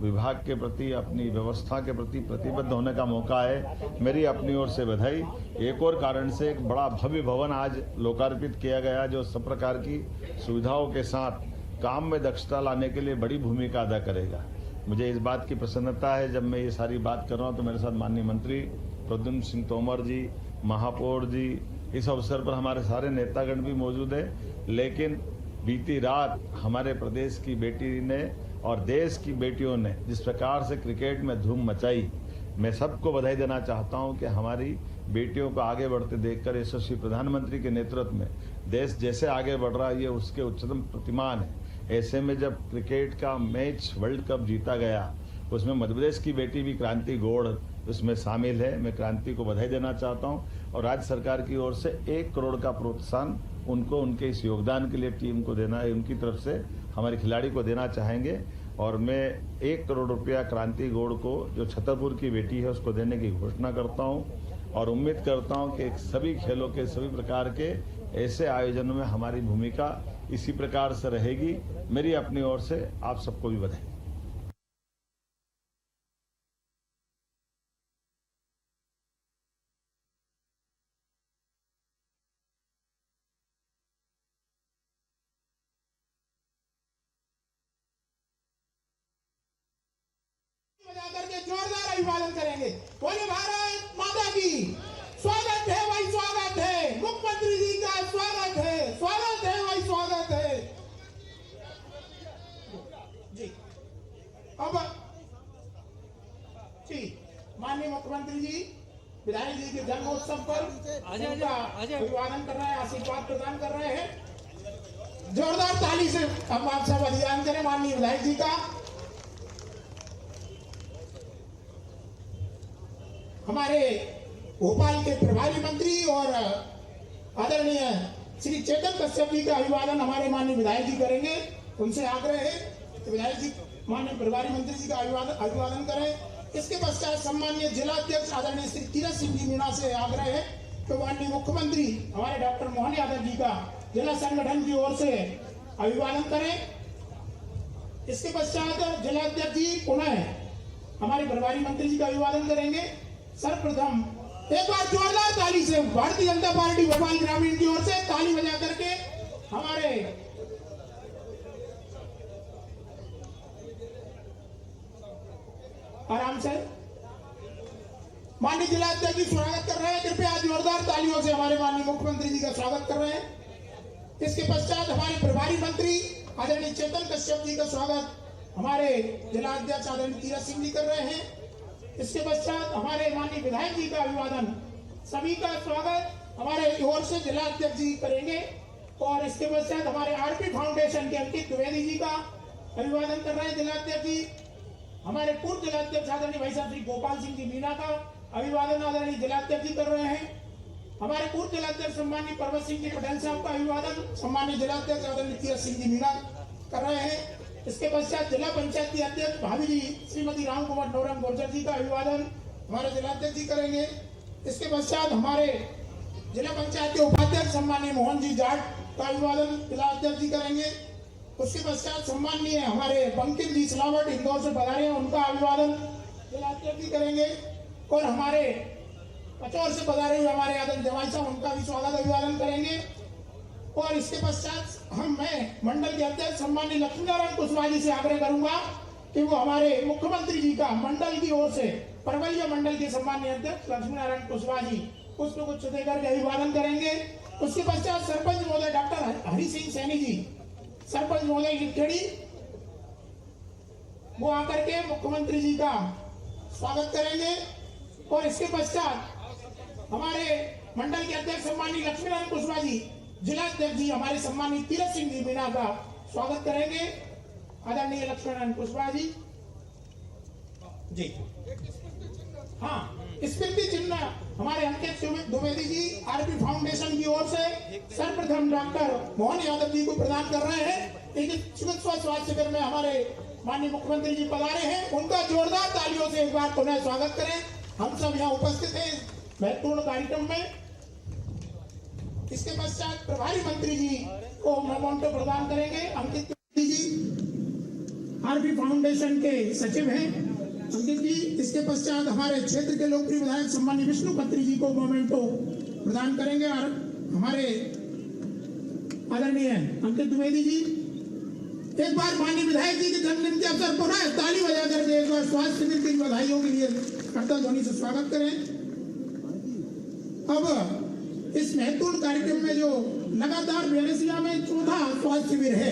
विभाग के प्रति, अपनी व्यवस्था के प्रति प्रतिबद्ध होने का मौका है। मेरी अपनी ओर से बधाई। एक और कारण से एक बड़ा भव्य भवन आज लोकार्पित किया गया, जो सब प्रकार की सुविधाओं के साथ काम में दक्षता लाने के लिए बड़ी भूमिका अदा करेगा। मुझे इस बात की प्रसन्नता है जब मैं ये सारी बात कर रहा हूँ तो मेरे साथ माननीय मंत्री प्रद्युम्न सिंह तोमर जी, महापौर जी, इस अवसर पर हमारे सारे नेतागण भी मौजूद है। लेकिन बीती रात हमारे प्रदेश की बेटी ने और देश की बेटियों ने जिस प्रकार से क्रिकेट में धूम मचाई, मैं सबको बधाई देना चाहता हूं कि हमारी बेटियों को आगे बढ़ते देखकर यशस्वी प्रधानमंत्री के नेतृत्व में देश जैसे आगे बढ़ रहा है ये उसके उच्चतम प्रतिमान है। ऐसे में जब क्रिकेट का मैच वर्ल्ड कप जीता गया उसमें मध्य प्रदेश की बेटी भी क्रांति गौड़ उसमें शामिल है। मैं क्रांति को बधाई देना चाहता हूं और राज्य सरकार की ओर से 1 करोड़ का प्रोत्साहन उनको उनके इस योगदान के लिए टीम को देना है, उनकी तरफ से हमारे खिलाड़ी को देना चाहेंगे। और मैं 1 करोड़ रुपया क्रांति गौड़ को जो छतरपुर की बेटी है उसको देने की घोषणा करता हूं और उम्मीद करता हूं कि सभी खेलों के सभी प्रकार के ऐसे आयोजनों में हमारी भूमिका इसी प्रकार से रहेगी। मेरी अपनी ओर से आप सबको भी बधाई। करके जोरदार अभिवादन करेंगे। बोले भारत माता की। स्वागत है भाई, स्वागत है मुख्यमंत्री जी का, स्वागत है भाई, स्वागत है जी। अब जी माननीय मुख्यमंत्री जी विधायक जी के जन्मोत्सव पर अभिवादन कर रहे हैं, आशीर्वाद प्रदान कर रहे हैं। जोरदार ताली से हम आप सब अभिवादन करें माननीय विधायक जी का। हमारे भोपाल के प्रभारी मंत्री और आदरणीय श्री चेतन कश्यप जी का अभिवादन हमारे माननीय विधायक जी करेंगे। उनसे आग्रह है कि विधायक जी माननीय प्रभारी मंत्री जी का अभिवादन करें। इसके पश्चात सम्मानीय जिला अध्यक्ष आदरणीय श्री तीरथ सिंह जी मीणा से आग्रह है कि माननीय मुख्यमंत्री हमारे डॉक्टर मोहन यादव जी का जिला संगठन की ओर से अभिवादन करें। इसके पश्चात जिला अध्यक्ष जी पुनः हमारे प्रभारी मंत्री जी का अभिवादन करेंगे। सर्वप्रथम एक बार जोरदार ताली से भारतीय जनता पार्टी भोपाल ग्रामीण की ओर से ताली बजा करके हमारे आराम से माननीय जिला अध्यक्ष जी स्वागत कर रहे हैं। कृपया जोरदार तालियों से हमारे माननीय मुख्यमंत्री जी का स्वागत कर रहे हैं। इसके पश्चात हमारे प्रभारी मंत्री आदरणीय चेतन कश्यप जी का स्वागत हमारे जिला अध्यक्ष आदरणीय तीरथ सिंह जी कर रहे हैं। इसके पश्चात हमारे माननीय विधायक जी का अभिवादन, सभी का स्वागत हमारे ओर से जिला अध्यक्ष जी करेंगे। और इसके पश्चात हमारे आरपी फाउंडेशन के अंकित द्विवेदी जी का अभिवादन कर रहे हैं जिला अध्यक्ष जी। हमारे पूर्व जिला अध्यक्ष आदरणीय भाई साहब श्री गोपाल सिंह जी मीणा का अभिवादन आदरणीय जिला अध्यक्ष जी कर रहे हैं। हमारे पूर्व जिला अध्यक्ष सम्मानित पर्वत सिंह जी पटेल साहब का अभिवादन सम्मानित जिला अध्यक्ष आदरणीय तीरथ सिंह जी मीणा कर रहे हैं। इसके पश्चात जिला पंचायत की अध्यक्ष भाभी जी श्रीमती राम कुमार नौरंग गुर्जर जी का अभिवादन हमारे जिला अध्यक्ष जी करेंगे। इसके पश्चात हमारे जिला पंचायत के उपाध्यक्ष सम्मानीय मोहन जी जाट का अभिवादन जिला अध्यक्ष जी करेंगे। उसके पश्चात सम्मानीय हमारे बंकिम जी सिलावट इंदौर से पधारे हैं, उनका अभिवादन जिला अध्यक्ष जी करेंगे। और हमारे पचौर से पधारे हुए हमारे आदरणीय जवाई साहब, उनका भी स्वागत अभिवादन करेंगे। और इसके पश्चात मैं मंडल के अध्यक्ष सम्मानीय लक्ष्मीनारायण कुशवाहा जी से आग्रह करूंगा कि वो हमारे मुख्यमंत्री जी का मंडल की ओर से परवलिया मंडल के सम्मानीय अध्यक्ष लक्ष्मीनारायण कुशवाहा जी पुष्प गुच्छ देकर अभिवादन करेंगे। उसके पश्चात सरपंच महोदय डॉक्टर हरि सिंह सैनी जी, सरपंच महोदय लिखेड़ी, वो आकर के मुख्यमंत्री जी का स्वागत करेंगे। और इसके पश्चात हमारे मंडल के अध्यक्ष सम्मानीय लक्ष्मीनारायण कुशवाहा जी, जिला अध्यक्ष जी हमारे सम्मानित तीरथ सिंह जी मीणा का स्वागत करेंगे। आदरणीय लक्ष्मीनारायण कुशवाहा जी। हाँ, स्मृति चिन्ह हमारे अंकित द्विवेदी जी आरपी फाउंडेशन की ओर से सर्वप्रथम डॉक्टर मोहन यादव जी को प्रदान कर रहे हैं। लेकिन चिकित्सा स्वास्थ्य शिविर में हमारे माननीय मुख्यमंत्री जी पधारे हैं, उनका जोरदार तालियों से एक बार पुनः स्वागत करें। हम सब यहाँ उपस्थित हैं इस महत्वपूर्ण कार्यक्रम में। इसके पश्चात प्रभारी मंत्री जी को मोमेंटो प्रदान करेंगे। अंकित जी आरपी फाउंडेशन के सचिव हैं अंकित जी। इसके पश्चात हमारे क्षेत्र के लोकप्रिय विधायक सम्मानीय विष्णु खत्री जी को मोमेंटो प्रदान करेंगे और हमारे आदरणीय अंकित द्विवेदी जी। एक बार माननीय विधायक जी के जन्मदिन के अवसर पर ताली बजा करके एक बार स्वास्थ्य शिविर की बधाइयों के लिए करतल ध्वनि से स्वागत करें। अब इस महत्वपूर्ण कार्यक्रम में जो लगातार बेरसिया में चौथा स्वास्थ्य शिविर है,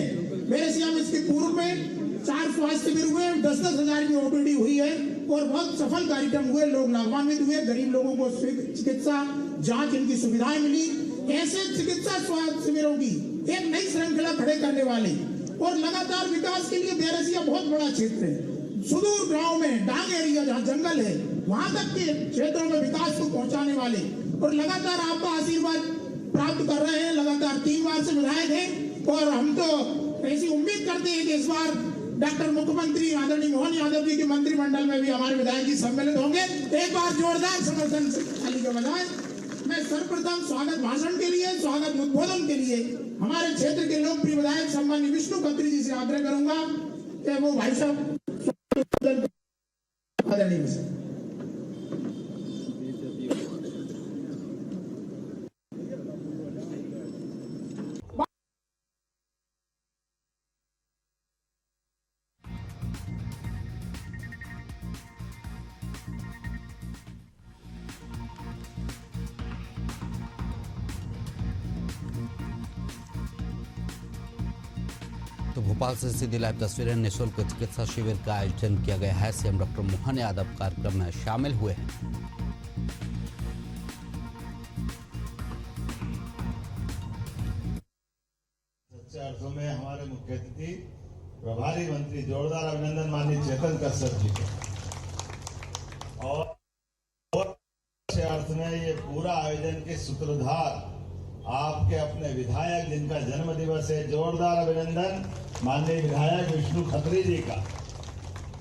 बेरसिया में इसके पूर्व में 4 स्वास्थ्य शिविर हुए, 10-10 हजार की ओपीडी हुई है और बहुत सफल कार्यक्रम हुए, लोग लाभान्वित हुए, गरीब लोगों को चिकित्सा जांच इनकी सुविधाएं मिली। ऐसे चिकित्सा स्वास्थ्य शिविरों की एक नई श्रृंखला खड़े करने वाले और लगातार विकास के लिए बेरसिया बहुत बड़ा क्षेत्र है। सुदूर गांव में डांग एरिया जहाँ जंगल है वहां तक के क्षेत्रों में विकास को पहुंचाने वाले और लगातार आपका आशीर्वाद प्राप्त कर रहे हैं। लगातार 3 बार से विधायक हैं और हम तो ऐसी उम्मीद करते हैं कि इस बार डॉक्टर मुख्यमंत्री आदरणीय मोहन यादव जी के मंत्रिमंडल में भी हमारे विधायक जी सम्मिलित होंगे। एक बार जोरदार समर्थन ताली के बजाय मैं सर्वप्रथम स्वागत भाषण के लिए, स्वागत उद्बोधन के लिए हमारे क्षेत्र के लोकप्रिय विधायक सम्माननीय विष्णु खत्री जी से आग्रह करूंगा कि वो भाई साहब आदरणीय तो भोपाल से सीधी लाइव तस्वीरें। निःशुल्क चिकित्सा शिविर का आयोजन किया गया है। सीएम डॉक्टर मोहन यादव कार्यक्रम में शामिल हुए हैं। सच्चे अर्थों में हमारे मुख्य अतिथि प्रभारी मंत्री, जोरदार अभिनंदन माननीय चेतन कश्यप जी को। और अच्छे अर्थ में ये पूरा आयोजन के सूत्रधार आपके अपने विधायक जिनका जन्म दिवस है, जोरदार अभिनंदन माननीय विधायक विष्णु खत्री जी का।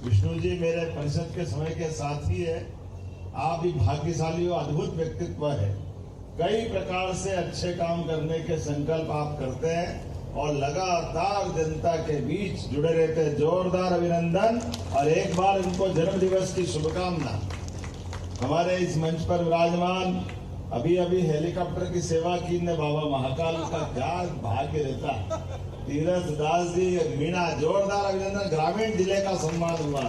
विष्णु जी मेरे परिषद के समय के साथी है। आप भी भाग्यशाली हो, अद्भुत व्यक्तित्व है। कई प्रकार से अच्छे काम करने के संकल्प आप करते हैं और लगातार जनता के बीच जुड़े रहते हैं। जोरदार अभिनंदन और एक बार इनको जन्म दिवस की शुभकामना। हमारे इस मंच पर विराजमान अभी हेलीकॉप्टर की सेवा की ने बाबा महाकाल का क्या भाग्य रहता। तीरथ दास जी, मीणा, जोरदार अभिनंदन। ग्रामीण जिले का सम्मान हुआ।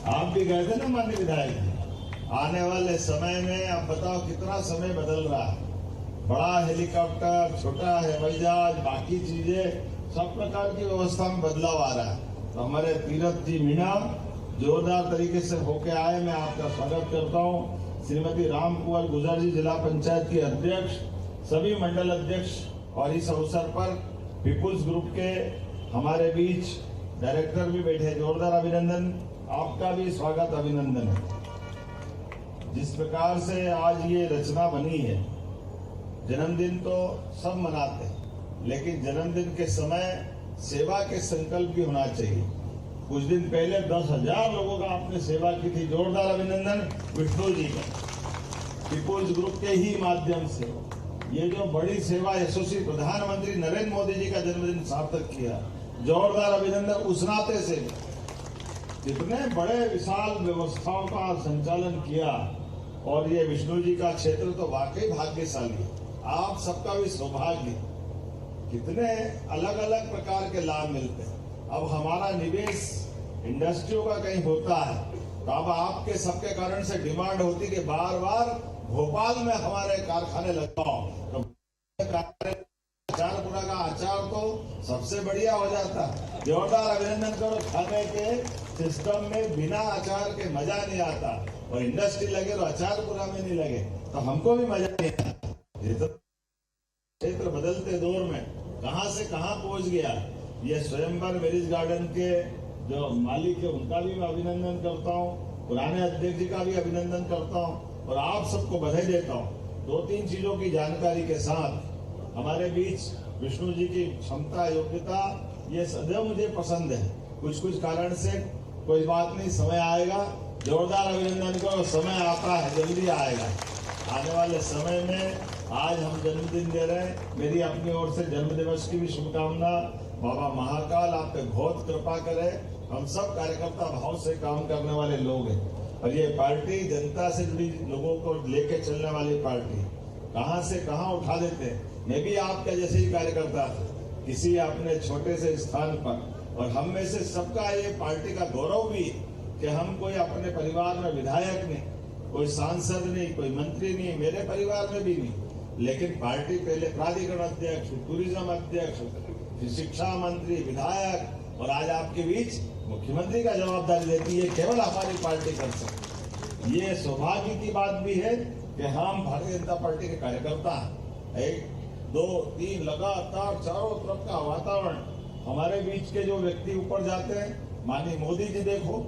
आप भी गए थे ना माननीय विधायक जी। आने वाले समय में आप बताओ कितना समय बदल रहा है। बड़ा हेलीकॉप्टर, छोटा हवाई जहाज, बाकी चीजें सब प्रकार की व्यवस्था में बदलाव आ रहा है। तो हमारे तीरथ जी मीणा जोरदार तरीके से होके आए, मैं आपका स्वागत करता हूँ। श्रीमती राम कुंवर गुजर जी, जिला पंचायत की अध्यक्ष, सभी मंडल अध्यक्ष और इस अवसर पर पीपुल्स ग्रुप के हमारे बीच डायरेक्टर भी बैठे। जोरदार अभिनंदन, आपका भी स्वागत अभिनंदन है। जिस प्रकार से आज ये रचना बनी है, जन्मदिन तो सब मनाते हैं, लेकिन जन्मदिन के समय सेवा के संकल्प भी होना चाहिए। कुछ दिन पहले 10,000 लोगों का आपने सेवा की थी। जोरदार अभिनंदन विष्णु जी का। पीपुल्स ग्रुप के ही माध्यम से ये जो बड़ी सेवा यशस्वी प्रधानमंत्री नरेंद्र मोदी जी का जन्मदिन सार्थक किया। जोरदार अभिनंदन। उस नाते से कितने बड़े विशाल व्यवस्थाओं का संचालन किया और ये विष्णु जी का क्षेत्र तो वाकई भाग्यशाली है। आप सबका भी सौभाग्य। कितने अलग अलग प्रकार के लाभ मिलते हैं। अब हमारा निवेश इंडस्ट्रियों का कहीं होता है तो अब आपके सबके कारण से डिमांड होती कि बार बार भोपाल में हमारे कारखाने लगाओ। तो अचारपुरा का अचार तो सबसे बढ़िया हो जाता। जोरदार अभिनंदन करो। खाने के सिस्टम में बिना अचार के मजा नहीं आता और इंडस्ट्री लगे तो अचारपुरा में नहीं लगे तो हमको भी मजा नहीं आता। ये तो क्षेत्र बदलते दौर में कहां से कहां पहुंच गया। ये स्वयंवर मैरिज गार्डन के जो मालिक है उनका भी मैं अभिनंदन करता हूँ, पुराने अध्यक्ष जी का भी अभिनंदन करता हूँ और आप सबको बधाई देता हूँ। 2-3 चीजों की जानकारी के साथ हमारे बीच विष्णु जी की क्षमता, योग्यता ये सदैव मुझे पसंद है। कुछ कारण से कोई बात नहीं, समय आएगा। जोरदार अभिनंदन करो। समय आता है, जल्दी आएगा। आने वाले समय में आज हम जन्मदिन दे रहे हैं। मेरी अपनी ओर से जन्म दिवस की भी शुभकामना। बाबा महाकाल आप पे बहुत कृपा करे। हम सब कार्यकर्ता भाव से काम करने वाले लोग हैं और ये पार्टी जनता से जुड़ी लोगों को लेके चलने वाली पार्टी। कहां से कहां उठा देते हैं। मैं भी आपका जैसे ही कार्यकर्ता था, किसी अपने छोटे से स्थान पर और हम में से सबका ये पार्टी का गौरव भी है कि हम कोई अपने परिवार में विधायक नहीं, कोई सांसद नहीं, कोई मंत्री नहीं, मेरे परिवार में भी नहीं, लेकिन पार्टी पहले प्राधिकरण अध्यक्ष, टूरिज्म अध्यक्ष, शिक्षा मंत्री, विधायक और आज आपके बीच मुख्यमंत्री का जवाबदारी लेती है, केवल हमारी पार्टी कर सकती। ये सौभाग्य की बात भी है कि हम भारतीय जनता पार्टी के कार्यकर्ता हैं। 1, 2, 3 लगातार चारों तरफ का वातावरण, हमारे बीच के जो व्यक्ति ऊपर जाते हैं, माननीय मोदी जी देखो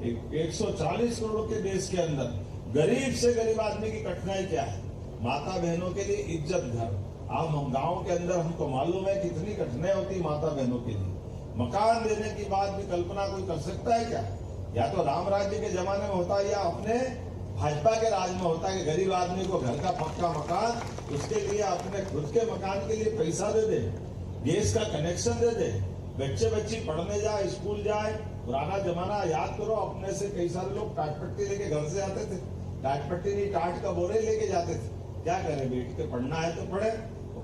140 करोड़ के देश के अंदर गरीब से गरीब आदमी की कठिनाई क्या है, माता बहनों के लिए इज्जत घर। अब हम गाँव के अंदर हमको मालूम है कितनी कठिनाई होती माता बहनों के लिए। मकान देने की बात भी कल्पना कोई कर सकता है क्या? या तो राम राज्य के जमाने में होता है या अपने भाजपा के राज में होता है कि गरीब आदमी को घर का पक्का मकान, उसके लिए अपने खुद के मकान के लिए पैसा दे दे, गैस का कनेक्शन दे दे, बच्चे बच्ची पढ़ने जाए, स्कूल जाए। पुराना जमाना याद करो, अपने से कई सारे लोग टाट पट्टी लेके घर से आते थे, टाट पट्टी नहीं टाट का बोरे लेके जाते थे। क्या करें, बेटी के पढ़ना है तो पढ़े,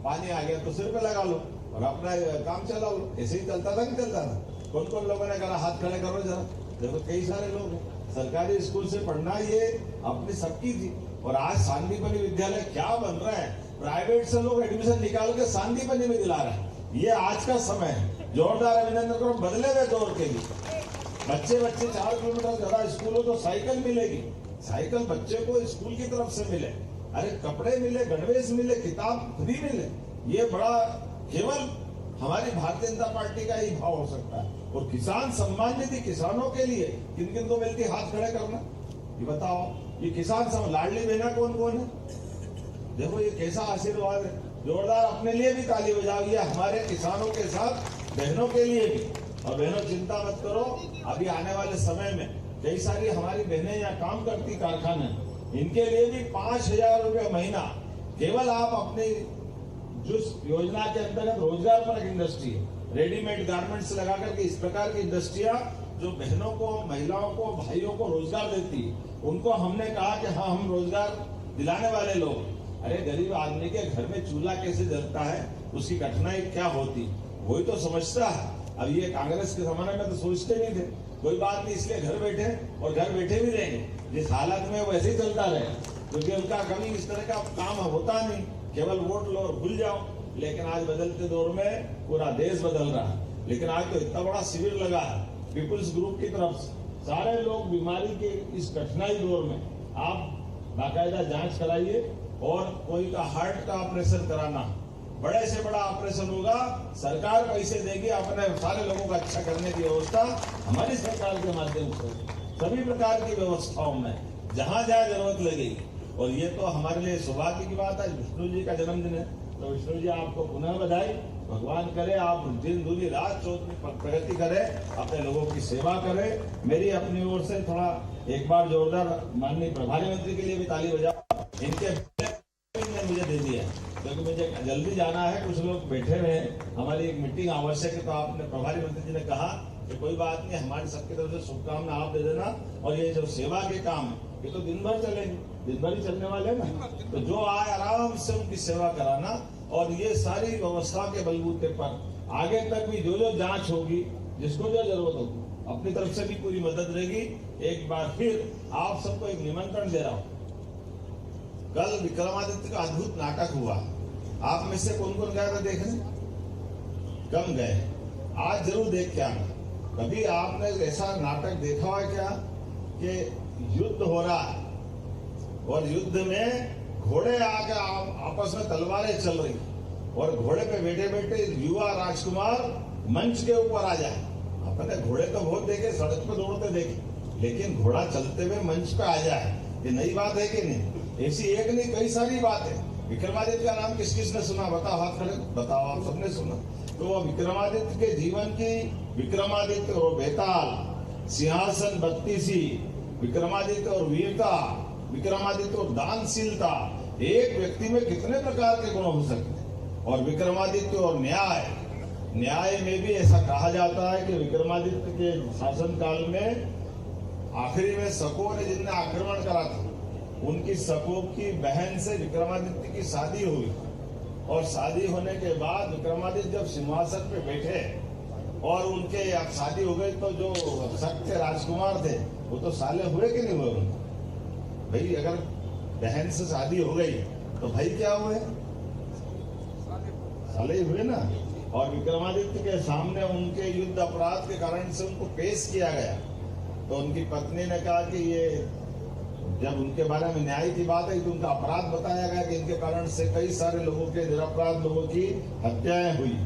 पानी आ गया तो सिर पे लगा लो और अपना काम चला लो। ऐसे ही चलता था, नहीं चलता था? कौन कौन लोगों ने कहा हाथ खड़े करो जरा, देखो कई सारे लोग हैं। सरकारी स्कूल से पढ़ना ये अपनी सबकी थी। और आज सांदीपनि विद्यालय क्या बन रहा है, प्राइवेट से लोग एडमिशन निकाल के सांदीपनि में दिला रहे हैं। ये आज का समय है, जोरदार अभिनंदन करो बदले हुए दौर के लिए। बच्चे 4 किलोमीटर ज्यादा स्कूल हो तो साइकिल मिलेगी, साइकिल बच्चे को स्कूल की तरफ से मिले, अरे कपड़े मिले, गणवेश मिले, किताब फ्री मिले। ये बड़ा केवल हमारी भारतीय जनता पार्टी का ही भाव हो सकता है। और किसान सम्मान निधि किसानों के लिए किन किन को मिलती, हाथ खड़े करना, ये बताओ। ये किसान सम्मान लाडली बहना कौन कौन है? देखो ये कैसा आशीर्वाद है, जोरदार अपने लिए भी ताली बजाओ। ये हमारे किसानों के साथ बहनों के लिए भी। और बहनों चिंता मत करो, अभी आने वाले समय में कई सारी हमारी बहनें यहाँ काम करती कारखाने, इनके लिए भी 5,000 रुपये महीना केवल आप अपनी जिस योजना के अंतर्गत रोजगार पर इंडस्ट्री है, रेडीमेड गारमेंट्स लगा करके इस प्रकार की इंडस्ट्रियां जो बहनों को, महिलाओं को, भाइयों को रोजगार देती है, उनको हमने कहा कि हाँ हम रोजगार दिलाने वाले लोग। अरे गरीब आदमी के घर में चूल्हा कैसे जलता है, उसकी कठिनाई क्या होती, वही तो समझता है। अब ये कांग्रेस के जमाने में तो सोचते नहीं थे, कोई बात नहीं, इसलिए घर बैठे और घर बैठे भी रहेंगे, जिस हालत में वैसे ही चलता रहे, क्योंकि उनका कभी इस तरह का काम होता नहीं, केवल वोट लो और भूल जाओ। लेकिन आज बदलते दौर में पूरा देश बदल रहा है। लेकिन आज तो इतना बड़ा शिविर लगा है पीपुल्स ग्रुप की तरफ से, सारे लोग बीमारी के इस कठिनाई दौर में आप बाकायदा जांच कराइए। और कोई का हार्ट का ऑपरेशन कराना, बड़े से बड़ा ऑपरेशन होगा, सरकार पैसे देगी, अपने सारे लोगों का अच्छा करने की व्यवस्था हमारी सरकार के माध्यम से, सभी प्रकार की व्यवस्थाओं में जहां जहां जरूरत लगेगी। और ये तो हमारे लिए सौभाग्य की बात है, विष्णु जी का जन्मदिन है, तो विष्णु जी आपको पुनः बधाई। भगवान करे आप दिन दूनी रात चौथ प्रगति करें, अपने लोगों की सेवा करें। मेरी अपनी ओर से थोड़ा एक बार जोरदार माननीय प्रभारी मंत्री के लिए भी ताली बजाओ। इनके मुझे दे दिया क्योंकि मुझे जल्दी जाना है, कुछ लोग बैठे हुए हैं, हमारी एक मीटिंग आवश्यक है। तो आपने प्रभारी मंत्री जी ने कहा कि कोई बात नहीं, हमारी सबकी तरफ से शुभकामना आप दे देना। और ये जो सेवा के काम है ये तो दिन भर चलेंगे, दिन भर ही चलने वाले ना, तो जो आए आराम से उनकी सेवा कराना। और ये सारी व्यवस्था के बलबूते पर आगे तक भी जो जो जांच होगी, जिसको जो जरूरत होगी, अपनी तरफ से भी पूरी मदद रहेगी। एक बार फिर आप सबको एक निमंत्रण दे रहा हूँ। कल विक्रमादित्य का अद्भुत नाटक हुआ, आप में से कौन कौन गया था देखने? कम गए, आज जरूर देख के आना। कभी आपने ऐसा नाटक देखा है क्या कि युद्ध हो रहा है और युद्ध में घोड़े आके आपस में तलवारें चल रही और घोड़े पे बैठे बैठे युवा राजकुमार मंच के ऊपर आ जाए। अपने घोड़े तो बहुत देखे, सड़क पे दौड़ते देखे, लेकिन घोड़ा चलते हुए मंच पे आ जाए, ये नई बात है कि नहीं? ऐसी एक नहीं कई सारी बातें। विक्रमादित्य का नाम किस किस ने सुना? बताओ, हाथ खड़े बताओ, आप सबने सुना। तो वो विक्रमादित्य के जीवन की, विक्रमादित्य और बेताल, सिंहासन बत्तीसी, विक्रमादित्य और वीरता, विक्रमादित्य और दानशीलता, एक व्यक्ति में कितने प्रकार के गुण हो सकते हैं। और विक्रमादित्य और न्याय, न्याय में भी ऐसा कहा जाता है कि विक्रमादित्य के शासन काल में आखिरी में शकों ने जिनने आक्रमण करा था, उनकी शकों की बहन से विक्रमादित्य की शादी हुई। और शादी होने के बाद विक्रमादित्य जब सिंहासन पे बैठे और उनके अब शादी हो गई तो जो सख्त थे राजकुमार थे वो तो साले हुए कि नहीं हुए उनके? भाई अगर बहन से शादी हो गई तो भाई क्या हुए? साले ही हुए ना। और विक्रमादित्य के सामने उनके युद्ध अपराध के कारण से उनको पेश किया गया तो उनकी पत्नी ने कहा कि ये जब उनके बारे में न्याय की बात है तो उनका अपराध बताया गया कि इनके कारण से कई सारे लोगों के निरपराध लोगों की हत्याएं हुई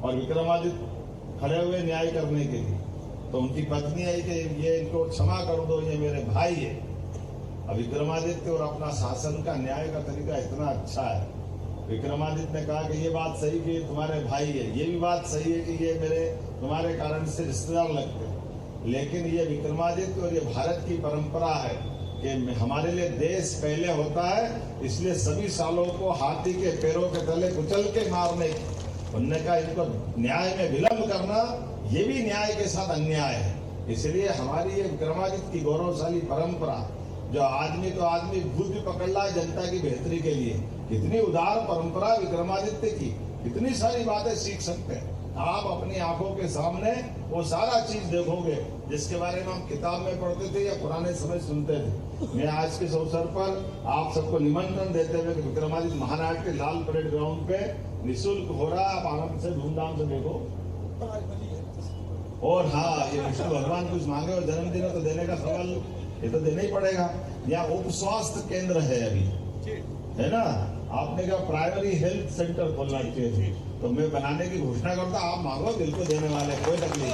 और विक्रमादित्य खड़े हुए न्याय करने के लिए। तो उनकी पत्नी आई कि ये इनको क्षमा कर दो, ये मेरे भाई है। अब विक्रमादित्य और अपना शासन का न्याय का तरीका इतना अच्छा है। विक्रमादित्य ने कहा कि ये बात सही कि तुम्हारे भाई है, ये भी बात सही है कि ये मेरे तुम्हारे कारण से रिश्तेदार लगते हैं, लेकिन ये विक्रमादित्य और ये भारत की परंपरा है कि हमारे लिए देश पहले होता है, इसलिए सभी सालों को हाथी के पैरों के तले कुचल के मारने की। उन्होंने कहा इनको न्याय में विलंब करना ये भी न्याय के साथ अन्याय है। इसलिए हमारी ये विक्रमादित्य की गौरवशाली परंपरा, जो आदमी तो आदमी भूत भी पकड़ रहा है जनता की बेहतरी के लिए, कितनी उदार परंपरा विक्रमादित्य की, कितनी सारी बातें सीख सकते हैं। आप अपनी आंखों के सामने वो सारा चीज देखोगे जिसके बारे में हम किताब में पढ़ते थे या पुराने समय सुनते थे। मैं आज के इस अवसर पर आप सबको निमंत्रण देते हुए कि विक्रमादित्य महानाट्य लाल परेड ग्राउंड पे निःशुल्क हो रहा है, आप आराम से धूमधाम से देखो। और हाँ, ये विष्णु भगवान कुछ मांगे और जन्मदिन तो देने का सवाल ये तो देना ही पड़ेगा। यहाँ उप स्वास्थ्य केंद्र है अभी, है ना। आपने कहा प्राइमरी हेल्थ सेंटर खोलना चाहिए, तो मैं बनाने की घोषणा करता, आप मांगो, दिल को देने वाले कोई तकलीफ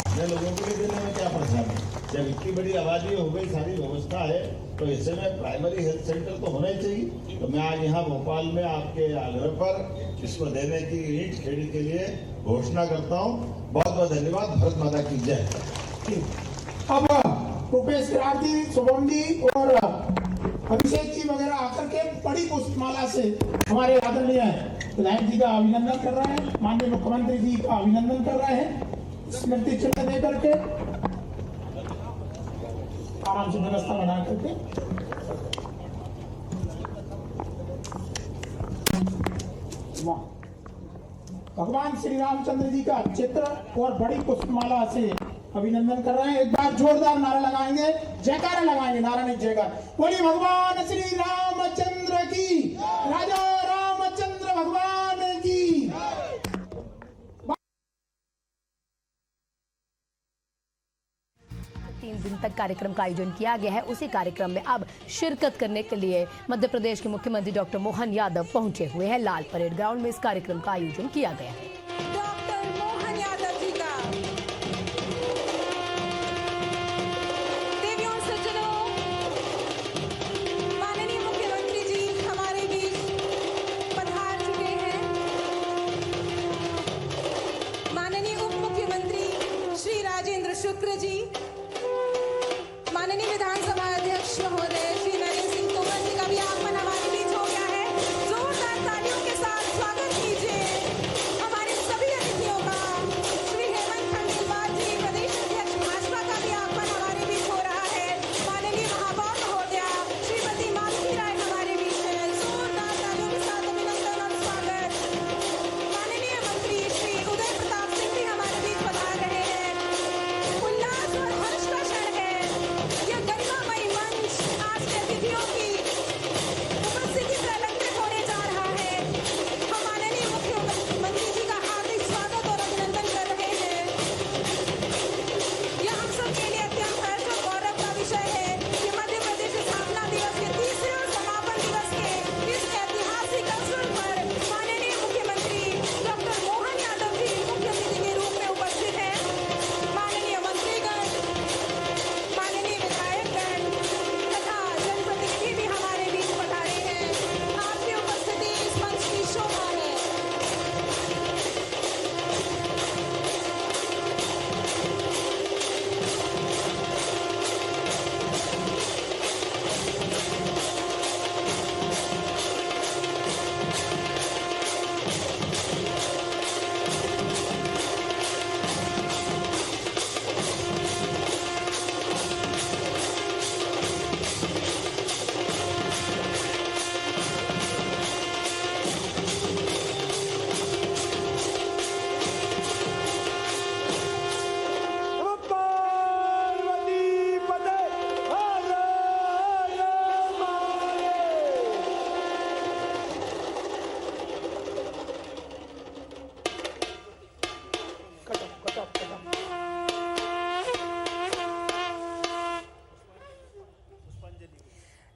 अपने लोगों को भी देने में क्या परेशानी। जब इतनी बड़ी आबादी हो गई, सारी व्यवस्था है, तो ऐसे में प्राइमरी हेल्थ सेंटर तो होना ही चाहिए। तो मैं आज यहाँ भोपाल में आपके आग्रह पर इसको देने की ईंट खेड़ी के लिए घोषणा करता हूँ। बहुत बहुत धन्यवाद। भारत माता की जय। अब रुपेश राठी, शुभम जी और अभिषेक जी वगैरह आकर के बड़ी पुष्पमाला से हमारे आदरणीय विधायक जी का अभिनंदन कर रहे हैं, माननीय मुख्यमंत्री जी का अभिनंदन कर रहे हैं। स्मृति चिन्ह दे करके आराम से व्यवस्था बना करके भगवान श्री रामचंद्र जी का चित्र और बड़ी पुष्पमाला से अभिनंदन कर रहे हैं। एक बार जोरदार नारा लगाएंगे, जयकारा लगाएंगे, नारा नहीं जयकार। बोलिए भगवान श्री रामचंद्र की, राजा रामचंद्र भगवान की। 3 दिन तक कार्यक्रम का आयोजन किया गया है। उसी कार्यक्रम में अब शिरकत करने के लिए मध्य प्रदेश के मुख्यमंत्री डॉक्टर मोहन यादव पहुंचे हुए हैं। लाल परेड ग्राउंड में इस कार्यक्रम का आयोजन किया गया है। डॉक्टर मोहन यादव जी का देवियों सज्जनों, माननीय मुख्यमंत्री जी हमारे बीच पधार चुके हैं। माननीय उप मुख्यमंत्री श्री राजेंद्र शुक्ल जी, माननीय विधानसभा अध्यक्ष महोदय श्री नरेंद्र सिंह तोमर जी का भी आगमन हमारे बीच हो गया है। जोरदार तालियों के साथ स्वागत कीजिए हमारे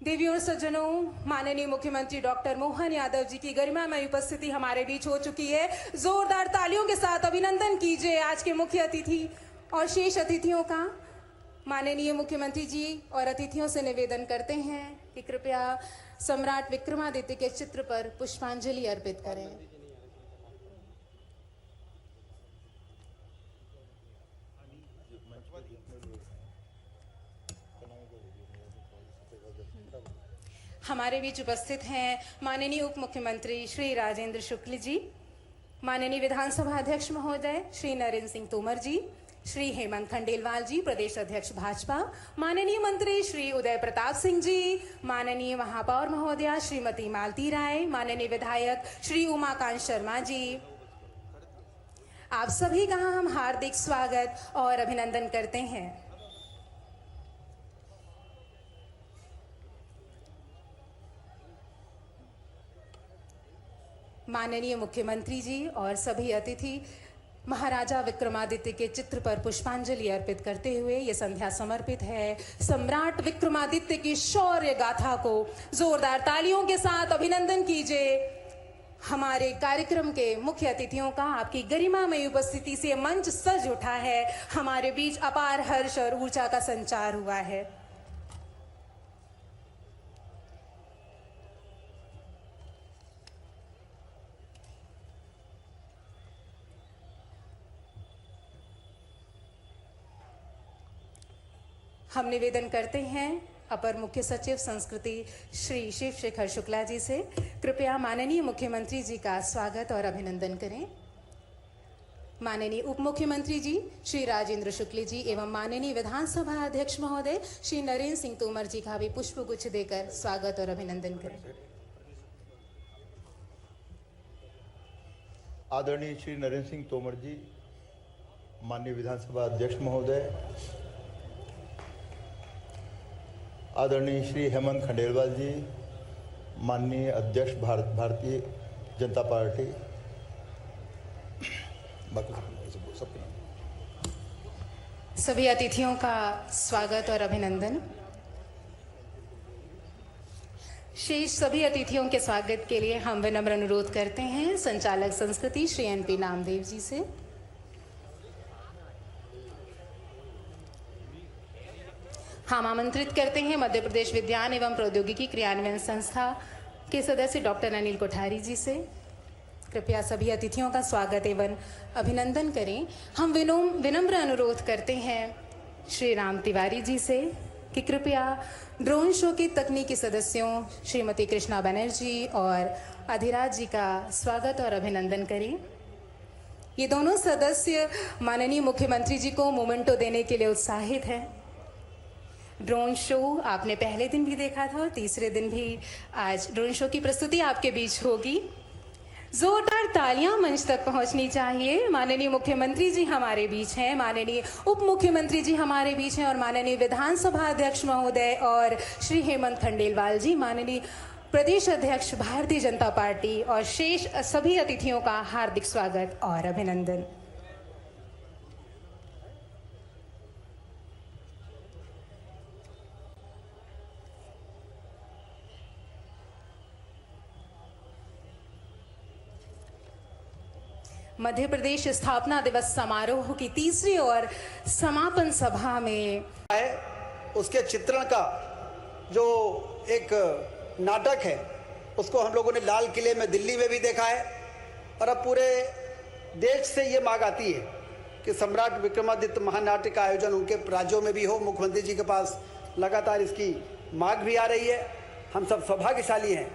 देवियों और सज्जनों, माननीय मुख्यमंत्री डॉक्टर मोहन यादव जी की गरिमामय उपस्थिति हमारे बीच हो चुकी है। जोरदार तालियों के साथ अभिनंदन कीजिए आज के मुख्य अतिथि और शेष अतिथियों का। माननीय मुख्यमंत्री जी और अतिथियों से निवेदन करते हैं कि कृपया सम्राट विक्रमादित्य के चित्र पर पुष्पांजलि अर्पित करें। हमारे बीच उपस्थित हैं माननीय उप मुख्यमंत्री श्री राजेंद्र शुक्ल जी, माननीय विधानसभा अध्यक्ष महोदय श्री नरेंद्र सिंह तोमर जी, श्री हेमंत खंडेलवाल जी प्रदेश अध्यक्ष भाजपा, माननीय मंत्री श्री उदय प्रताप सिंह जी, माननीय महापौर महोदया श्रीमती मालती राय, माननीय विधायक श्री उमाकांत शर्मा जी, आप सभी का हम हार्दिक स्वागत और अभिनंदन करते हैं। माननीय मुख्यमंत्री जी और सभी अतिथि महाराजा विक्रमादित्य के चित्र पर पुष्पांजलि अर्पित करते हुए ये संध्या समर्पित है सम्राट विक्रमादित्य की शौर्य गाथा को जोरदार तालियों के साथ अभिनंदन कीजिए। हमारे कार्यक्रम के मुख्य अतिथियों का आपकी गरिमामय उपस्थिति से मंच सज उठा है। हमारे बीच अपार हर्ष और ऊर्जा का संचार हुआ है। हम निवेदन करते हैं अपर मुख्य सचिव संस्कृति श्री शिव शेखर शुक्ला जी से कृपया माननीय मुख्यमंत्री जी का स्वागत और अभिनंदन करें। माननीय उप मुख्यमंत्री जी श्री राजेंद्र शुक्ल जी एवं माननीय विधानसभा अध्यक्ष महोदय श्री नरेंद्र सिंह तोमर जी का भी पुष्पगुच्छ देकर स्वागत और अभिनंदन करें। आदरणीय श्री नरेंद्र सिंह तोमर जी, माननीय विधानसभा अध्यक्ष महोदय, आदरणीय श्री हेमंत खंडेलवाल जी, माननीय अध्यक्ष भारतीय जनता पार्टी, सभी अतिथियों का स्वागत और अभिनंदन। शेष सभी अतिथियों के स्वागत के लिए हम विनम्र अनुरोध करते हैं संचालक संस्कृति श्री NP नामदेव जी से। हम आमंत्रित करते हैं मध्य प्रदेश विज्ञान एवं प्रौद्योगिकी क्रियान्वयन संस्था के सदस्य डॉक्टर अनिल कोठारी जी से। कृपया सभी अतिथियों का स्वागत एवं अभिनंदन करें। हम विनम्र अनुरोध करते हैं श्री राम तिवारी जी से कि कृपया ड्रोन शो के तकनीकी सदस्यों श्रीमती कृष्णा बनर्जी और अधिराज जी का स्वागत और अभिनंदन करें। ये दोनों सदस्य माननीय मुख्यमंत्री जी को मोमेंटो देने के लिए उत्साहित हैं। ड्रोन शो आपने पहले दिन भी देखा था और तीसरे दिन भी आज ड्रोन शो की प्रस्तुति आपके बीच होगी। जोरदार तालियां मंच तक पहुंचनी चाहिए। माननीय मुख्यमंत्री जी हमारे बीच हैं, माननीय उप मुख्यमंत्री जी हमारे बीच हैं और माननीय विधानसभा अध्यक्ष महोदय और श्री हेमंत खंडेलवाल जी, माननीय प्रदेश अध्यक्ष भारतीय जनता पार्टी और शेष सभी अतिथियों का हार्दिक स्वागत और अभिनंदन। मध्य प्रदेश स्थापना दिवस समारोह की तीसरी और समापन सभा में उसके चित्रण का जो एक नाटक है उसको हम लोगों ने लाल किले में दिल्ली में भी देखा है और अब पूरे देश से ये मांग आती है कि सम्राट विक्रमादित्य महानाट्य का आयोजन उनके राज्यों में भी हो। मुख्यमंत्री जी के पास लगातार इसकी मांग भी आ रही है। हम सब सौभाग्यशाली हैं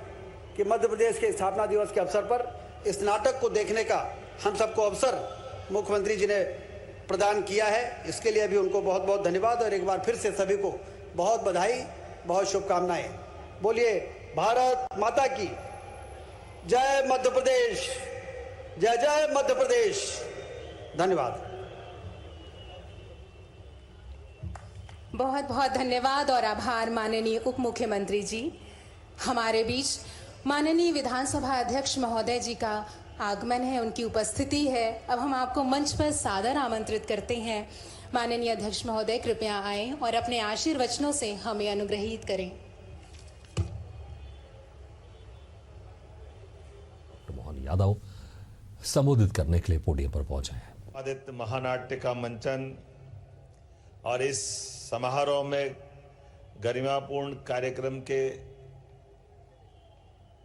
कि मध्य प्रदेश के स्थापना दिवस के अवसर पर इस नाटक को देखने का हम सबको अवसर मुख्यमंत्री जी ने प्रदान किया है। इसके लिए भी उनको बहुत बहुत धन्यवाद और एक बार फिर से सभी को बहुत बधाई, बहुत शुभकामनाएं। बोलिए भारत माता की जय, मध्य प्रदेश जय जय मध्य प्रदेश। धन्यवाद। बहुत बहुत धन्यवाद और आभार माननीय उप मुख्यमंत्री जी। हमारे बीच माननीय विधानसभा अध्यक्ष महोदय जी का आगमन है, उनकी उपस्थिति है। अब हम आपको मंच पर सादर आमंत्रित करते हैं। माननीय अध्यक्ष महोदय कृपया आएं और अपने आशीर्वचनों से हमें अनुग्रहित करें। यादव संबोधित करने के लिए पोडियम पर पहुंचे हैं। आदित्य महानाट्य का मंचन और इस समारोह में गरिमापूर्ण कार्यक्रम के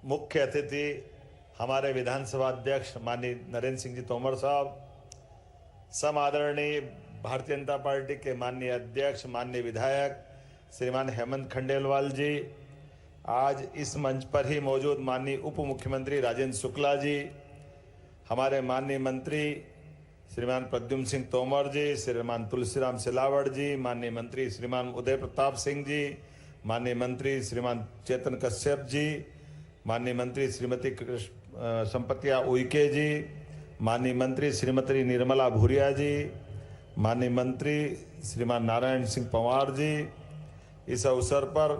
मुख्य अतिथि हमारे विधानसभा अध्यक्ष माननीय नरेंद्र सिंह जी तोमर साहब, सम आदरणीय भारतीय जनता पार्टी के माननीय अध्यक्ष माननीय विधायक श्रीमान हेमंत खंडेलवाल जी, आज इस मंच पर ही मौजूद माननीय उप मुख्यमंत्री राजेंद्र शुक्ला जी, हमारे माननीय मंत्री श्रीमान प्रद्युम्न सिंह तोमर जी, श्रीमान तुलसीराम सिलावट जी, माननीय मंत्री श्रीमान उदय प्रताप सिंह जी, माननीय मंत्री श्रीमान चेतन कश्यप जी, माननीय मंत्री श्रीमती संपतिया उइके जी, माननीय मंत्री श्रीमती निर्मला भूरिया जी, माननीय मंत्री श्रीमान नारायण सिंह पंवार जी, इस अवसर पर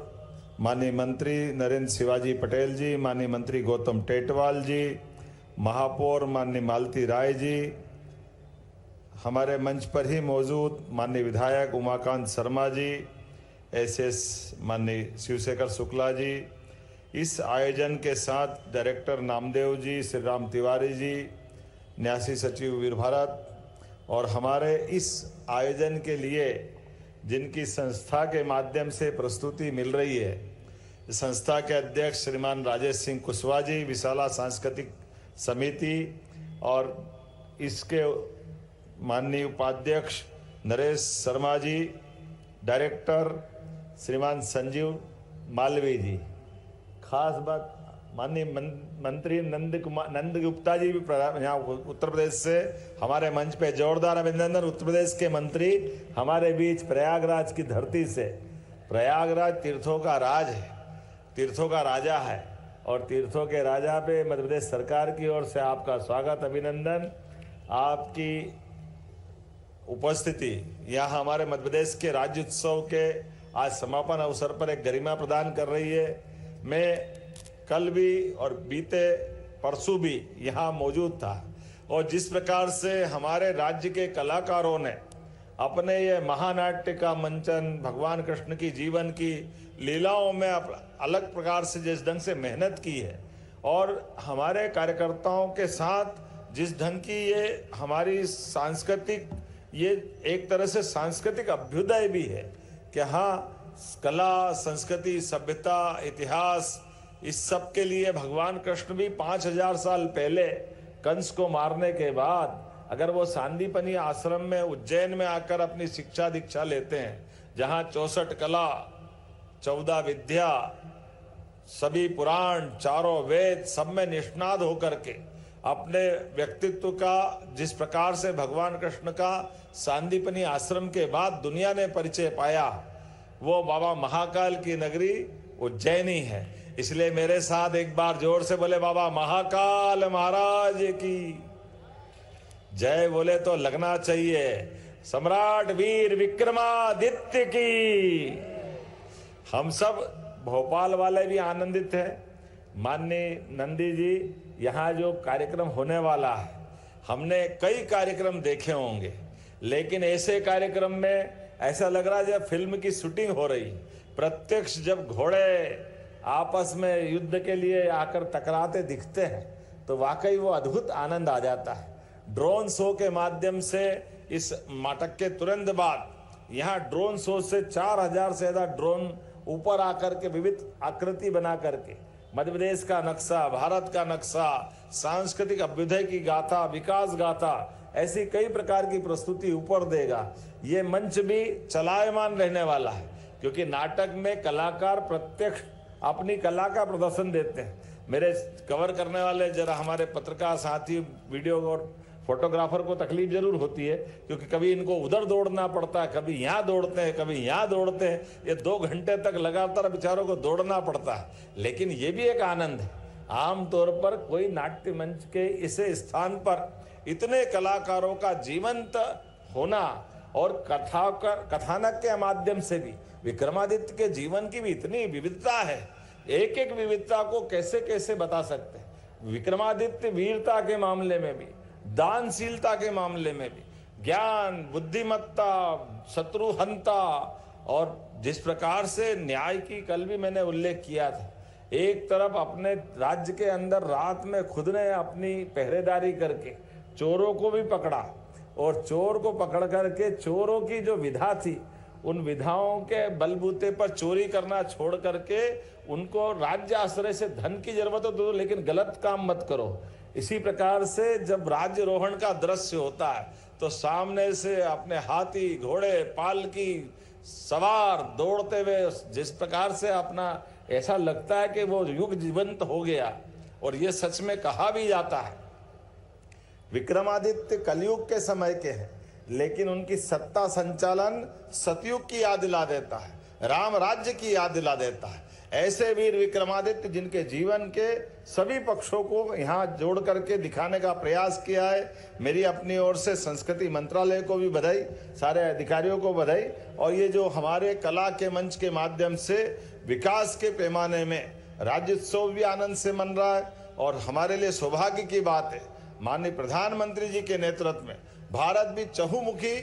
माननीय मंत्री नरेंद्र शिवाजी पटेल जी, माननीय मंत्री गौतम टेटवाल जी, महापौर माननीय मालती राय जी, हमारे मंच पर ही मौजूद माननीय विधायक उमाकांत शर्मा जी, एसएस माननीय शिवशेखर शुक्ला जी, इस आयोजन के साथ डायरेक्टर नामदेव जी, श्री राम तिवारी जी, न्यासी सचिव वीर भारत और हमारे इस आयोजन के लिए जिनकी संस्था के माध्यम से प्रस्तुति मिल रही है, संस्था के अध्यक्ष श्रीमान राजेश सिंह कुशवाहा जी, विशाला सांस्कृतिक समिति और इसके माननीय उपाध्यक्ष नरेश शर्मा जी, डायरेक्टर श्रीमान संजीव मालवीय जी, खास बात माननीय मंत्री नंद गुप्ता जी भी यहाँ उत्तर प्रदेश से हमारे मंच पे जोरदार अभिनंदन। उत्तर प्रदेश के मंत्री हमारे बीच प्रयागराज की धरती से, प्रयागराज तीर्थों का राज है, तीर्थों का राजा है और तीर्थों के राजा पे मध्य प्रदेश सरकार की ओर से आपका स्वागत, अभिनंदन। आपकी उपस्थिति यहाँ हमारे मध्य प्रदेश के राज्य उत्सव के आज समापन अवसर पर एक गरिमा प्रदान कर रही है। मैं कल भी और बीते परसों भी यहाँ मौजूद था और जिस प्रकार से हमारे राज्य के कलाकारों ने अपने ये महानाट्य का मंचन भगवान कृष्ण की जीवन की लीलाओं में अलग प्रकार से जिस ढंग से मेहनत की है और हमारे कार्यकर्ताओं के साथ जिस ढंग की ये हमारी सांस्कृतिक, ये एक तरह से सांस्कृतिक अभ्युदय भी है कि हाँ, कला, संस्कृति, सभ्यता, इतिहास, इस सब के लिए भगवान कृष्ण भी 5000 साल पहले कंस को मारने के बाद अगर वो सांदीपनी आश्रम में उज्जैन में आकर अपनी शिक्षा दीक्षा लेते हैं, जहाँ 64 कला, 14 विद्या, सभी पुराण, चारों वेद सब में निष्णात होकर के अपने व्यक्तित्व का जिस प्रकार से भगवान कृष्ण का सांदीपनी आश्रम के बाद दुनिया ने परिचय पाया, वो बाबा महाकाल की नगरी उज्जैनी है। इसलिए मेरे साथ एक बार जोर से बोले बाबा महाकाल महाराज की जय बोले तो लगना चाहिए। सम्राट वीर विक्रमादित्य की। हम सब भोपाल वाले भी आनंदित हैं। माननीय नंदी जी, यहाँ जो कार्यक्रम होने वाला है, हमने कई कार्यक्रम देखे होंगे, लेकिन ऐसे कार्यक्रम में ऐसा लग रहा है जब फिल्म की शूटिंग हो रही। प्रत्यक्ष जब घोड़े आपस में युद्ध के लिए आकर टकराते दिखते हैं तो वाकई वो अद्भुत आनंद आ जाता है। ड्रोन शो के माध्यम से इस नाटक के तुरंत बाद यहाँ ड्रोन शो से 4000 से ज्यादा ड्रोन ऊपर आकर के विविध आकृति बना करके मध्य प्रदेश का नक्शा, भारत का नक्शा, सांस्कृतिक अभ्युदय की गाथा, विकास गाथा, ऐसी कई प्रकार की प्रस्तुति ऊपर देगा। ये मंच भी चलायमान रहने वाला है क्योंकि नाटक में कलाकार प्रत्यक्ष अपनी कला का प्रदर्शन देते हैं। मेरे कवर करने वाले जरा हमारे पत्रकार साथी, वीडियो और फोटोग्राफर को तकलीफ जरूर होती है क्योंकि कभी इनको उधर दौड़ना पड़ता है, कभी यहाँ दौड़ते हैं, कभी यहाँ दौड़ते हैं। ये 2 घंटे तक लगातार बेचारों को दौड़ना पड़ता है, लेकिन ये भी एक आनंद है। आमतौर पर कोई नाट्य मंच के इस स्थान पर इतने कलाकारों का जीवंत होना और कथानक के माध्यम से भी विक्रमादित्य के जीवन की भी इतनी विविधता है, एक एक विविधता को कैसे कैसे बता सकते हैं। विक्रमादित्य वीरता के मामले में भी, दानशीलता के मामले में भी, ज्ञान, बुद्धिमत्ता, शत्रुहंता और जिस प्रकार से न्याय की कल भी मैंने उल्लेख किया था, एक तरफ अपने राज्य के अंदर रात में खुद ने अपनी पहरेदारी करके चोरों को भी पकड़ा और चोर को पकड़ करके चोरों की जो विधा थी उन विधाओं के बलबूते पर चोरी करना छोड़ करके उनको राज्य आश्रय से धन की जरूरत हो तो लेकिन गलत काम मत करो। इसी प्रकार से जब राज्यरोहण का दृश्य होता है तो सामने से अपने हाथी घोड़े पालकी सवार दौड़ते हुए जिस प्रकार से अपना ऐसा लगता है कि वो युग जीवंत हो गया। और ये सच में कहा भी जाता है विक्रमादित्य कलयुग के समय के हैं लेकिन उनकी सत्ता संचालन सतयुग की याद दिला देता है, राम राज्य की याद दिला देता है। ऐसे वीर विक्रमादित्य जिनके जीवन के सभी पक्षों को यहाँ जोड़ करके दिखाने का प्रयास किया है। मेरी अपनी ओर से संस्कृति मंत्रालय को भी बधाई, सारे अधिकारियों को बधाई। और ये जो हमारे कला के मंच के माध्यम से विकास के पैमाने में राज्योत्सव भी आनंद से मन रहा है और हमारे लिए सौभाग्य की बात है माननीय प्रधानमंत्री जी के नेतृत्व में भारत भी चहुमुखी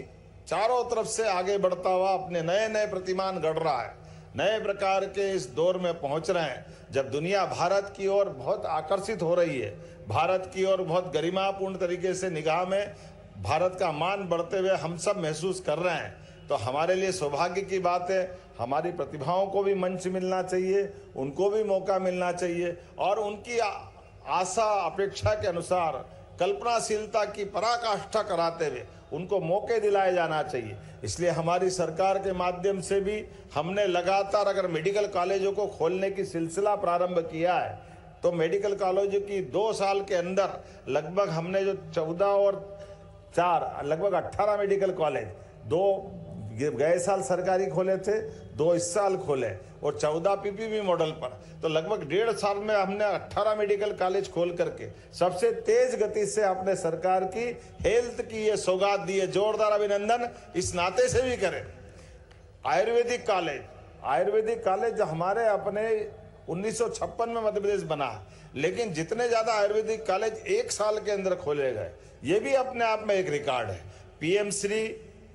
चारों तरफ से आगे बढ़ता हुआ अपने नए नए प्रतिमान गढ़ रहा है। नए प्रकार के इस दौर में पहुंच रहे हैं जब दुनिया भारत की ओर बहुत आकर्षित हो रही है, भारत की ओर बहुत गरिमापूर्ण तरीके से निगाह में भारत का मान बढ़ते हुए हम सब महसूस कर रहे हैं। तो हमारे लिए सौभाग्य की बात है, हमारी प्रतिभाओं को भी मंच मिलना चाहिए, उनको भी मौका मिलना चाहिए और उनकी आशा अपेक्षा के अनुसार कल्पनाशीलता की पराकाष्ठा कराते हुए उनको मौके दिलाए जाना चाहिए। इसलिए हमारी सरकार के माध्यम से भी हमने लगातार अगर मेडिकल कॉलेजों को खोलने की सिलसिला प्रारंभ किया है तो मेडिकल कॉलेजों की 2 साल के अंदर लगभग हमने जो 14 और 4 लगभग 18 मेडिकल कॉलेज, 2 गए साल सरकारी खोले थे, 2 इस साल खोले और 14 पीपीपी मॉडल पर, तो लगभग 1.5 साल में हमने 18 मेडिकल कॉलेज खोल करके सबसे तेज गति से अपने सरकार की हेल्थ की ये सौगात दी है। जोरदार अभिनंदन इस नाते से भी करें। आयुर्वेदिक कॉलेज हमारे अपने 1956 में मध्य प्रदेश बना, लेकिन जितने ज्यादा आयुर्वेदिक कॉलेज 1 साल के अंदर खोले गए ये भी अपने आप में एक रिकॉर्ड है। पीएम श्री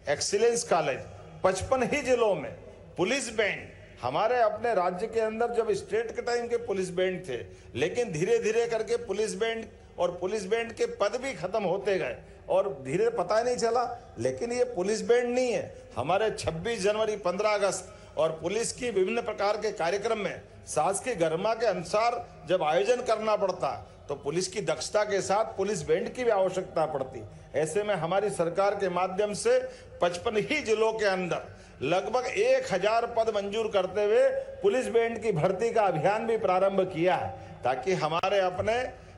एक्सीलेंस कॉलेज 55 ही जिलों में, पुलिस बैंड हमारे अपने राज्य के अंदर जब स्टेट के टाइम के पुलिस बैंड थे लेकिन धीरे धीरे करके पुलिस बैंड और पुलिस बैंड के पद भी खत्म होते गए और धीरे पता ही नहीं चला। लेकिन ये पुलिस बैंड नहीं है, हमारे 26 जनवरी 15 अगस्त और पुलिस की विभिन्न प्रकार के कार्यक्रम में शासकीय गरिमा के अनुसार जब आयोजन करना पड़ता तो पुलिस की दक्षता के साथ पुलिस बैंड की भी आवश्यकता पड़ती। ऐसे में हमारी सरकार के माध्यम से 55 ही जिलों के अंदर लगभग 1000 पद मंजूर करते हुए पुलिस बैंड की भर्ती का अभियान भी प्रारंभ किया है ताकि हमारे अपने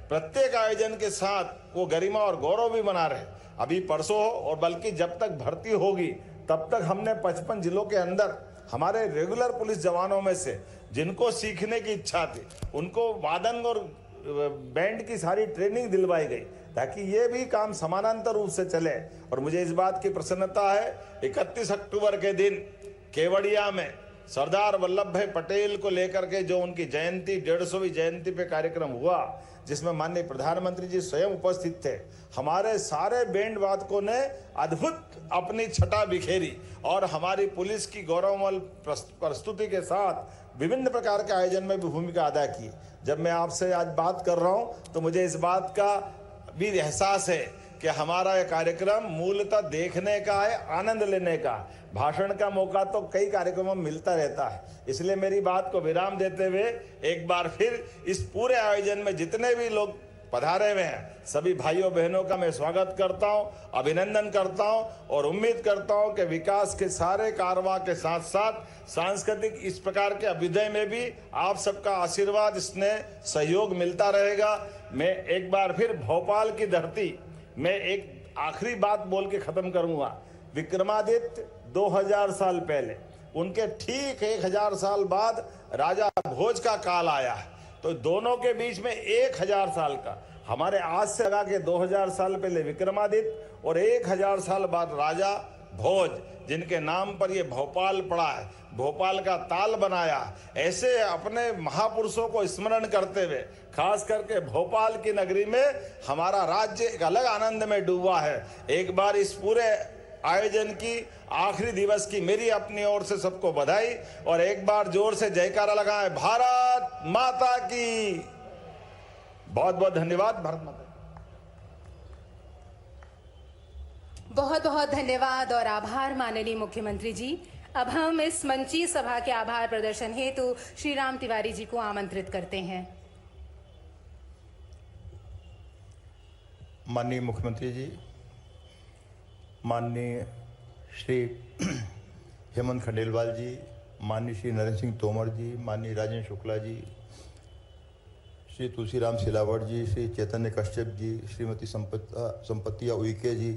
प्रत्येक आयोजन के साथ वो गरिमा और गौरव भी बना रहे। अभी परसों हो और बल्कि जब तक भर्ती होगी तब तक हमने 55 जिलों के अंदर हमारे रेगुलर पुलिस जवानों में से जिनको सीखने की इच्छा थी उनको वादन और बैंड की सारी ट्रेनिंग दिलवाई गई ताकि ये भी काम समानांतर रूप से चले। और मुझे इस बात की प्रसन्नता है 31 अक्टूबर के दिन केवड़िया में सरदार वल्लभ भाई पटेल को लेकर के जो उनकी जयंती 150वीं जयंती पे कार्यक्रम हुआ जिसमें माननीय प्रधानमंत्री जी स्वयं उपस्थित थे। हमारे सारे बैंड वादकों ने अद्भुत अपनी छटा बिखेरी और हमारी पुलिस की गौरवमय प्रस्तुति के साथ विभिन्न प्रकार के आयोजन में भी भूमिका अदा की। जब मैं आपसे आज बात कर रहा हूं तो मुझे इस बात का भी एहसास है कि हमारा यह कार्यक्रम मूलतः देखने का है, आनंद लेने का। भाषण का मौका तो कई कार्यक्रमों में मिलता रहता है, इसलिए मेरी बात को विराम देते हुए एक बार फिर इस पूरे आयोजन में जितने भी लोग पधारे हुए हैं सभी भाइयों बहनों का मैं स्वागत करता हूं, अभिनंदन करता हूं और उम्मीद करता हूं कि विकास के सारे कारवां के साथ साथ सांस्कृतिक इस प्रकार के अभ्युदय में भी आप सबका आशीर्वाद, स्नेह, सहयोग मिलता रहेगा। मैं एक बार फिर भोपाल की धरती में एक आखिरी बात बोल के खत्म करूंगा। विक्रमादित्य 2000 साल पहले, उनके ठीक 1000 साल बाद राजा भोज का काल आया है, तो दोनों के बीच में 1000 साल का, हमारे आज से लगा के 2000 साल पहले विक्रमादित्य और 1000 साल बाद राजा भोज, जिनके नाम पर ये भोपाल पड़ा है, भोपाल का ताल बनाया। ऐसे अपने महापुरुषों को स्मरण करते हुए खास करके भोपाल की नगरी में हमारा राज्य एक अलग आनंद में डूबा है। एक बार इस पूरे आयोजन की आखिरी दिवस की मेरी अपनी ओर से सबको बधाई और एक बार जोर से जयकारा लगाएं, भारत माता की। बहुत बहुत धन्यवाद। भारत माता। बहुत बहुत धन्यवाद और आभार माननीय मुख्यमंत्री जी। अब हम इस मंची सभा के आभार प्रदर्शन हेतु श्री राम तिवारी जी को आमंत्रित करते हैं। माननीय मुख्यमंत्री जी, माननीय श्री हेमंत खंडेलवाल जी, माननीय श्री नरेंद्र सिंह तोमर जी, माननीय राजेंद्र शुक्ला जी, श्री तुलसीराम सिलावट जी, श्री चैतन्य कश्यप जी, श्रीमती संपत्तिया उइके जी,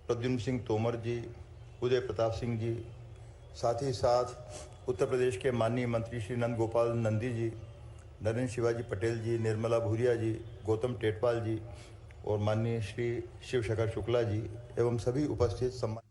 प्रद्युम्न सिंह तोमर जी, उदय प्रताप सिंह जी, साथ ही साथ उत्तर प्रदेश के माननीय मंत्री श्री नंद गोपाल नंदी जी, नरेंद्र शिवाजी पटेल जी, निर्मला भूरिया जी, गौतम टेटपाल जी और माननीय श्री शिव शंकर शुक्ला जी एवं सभी उपस्थित सम्मान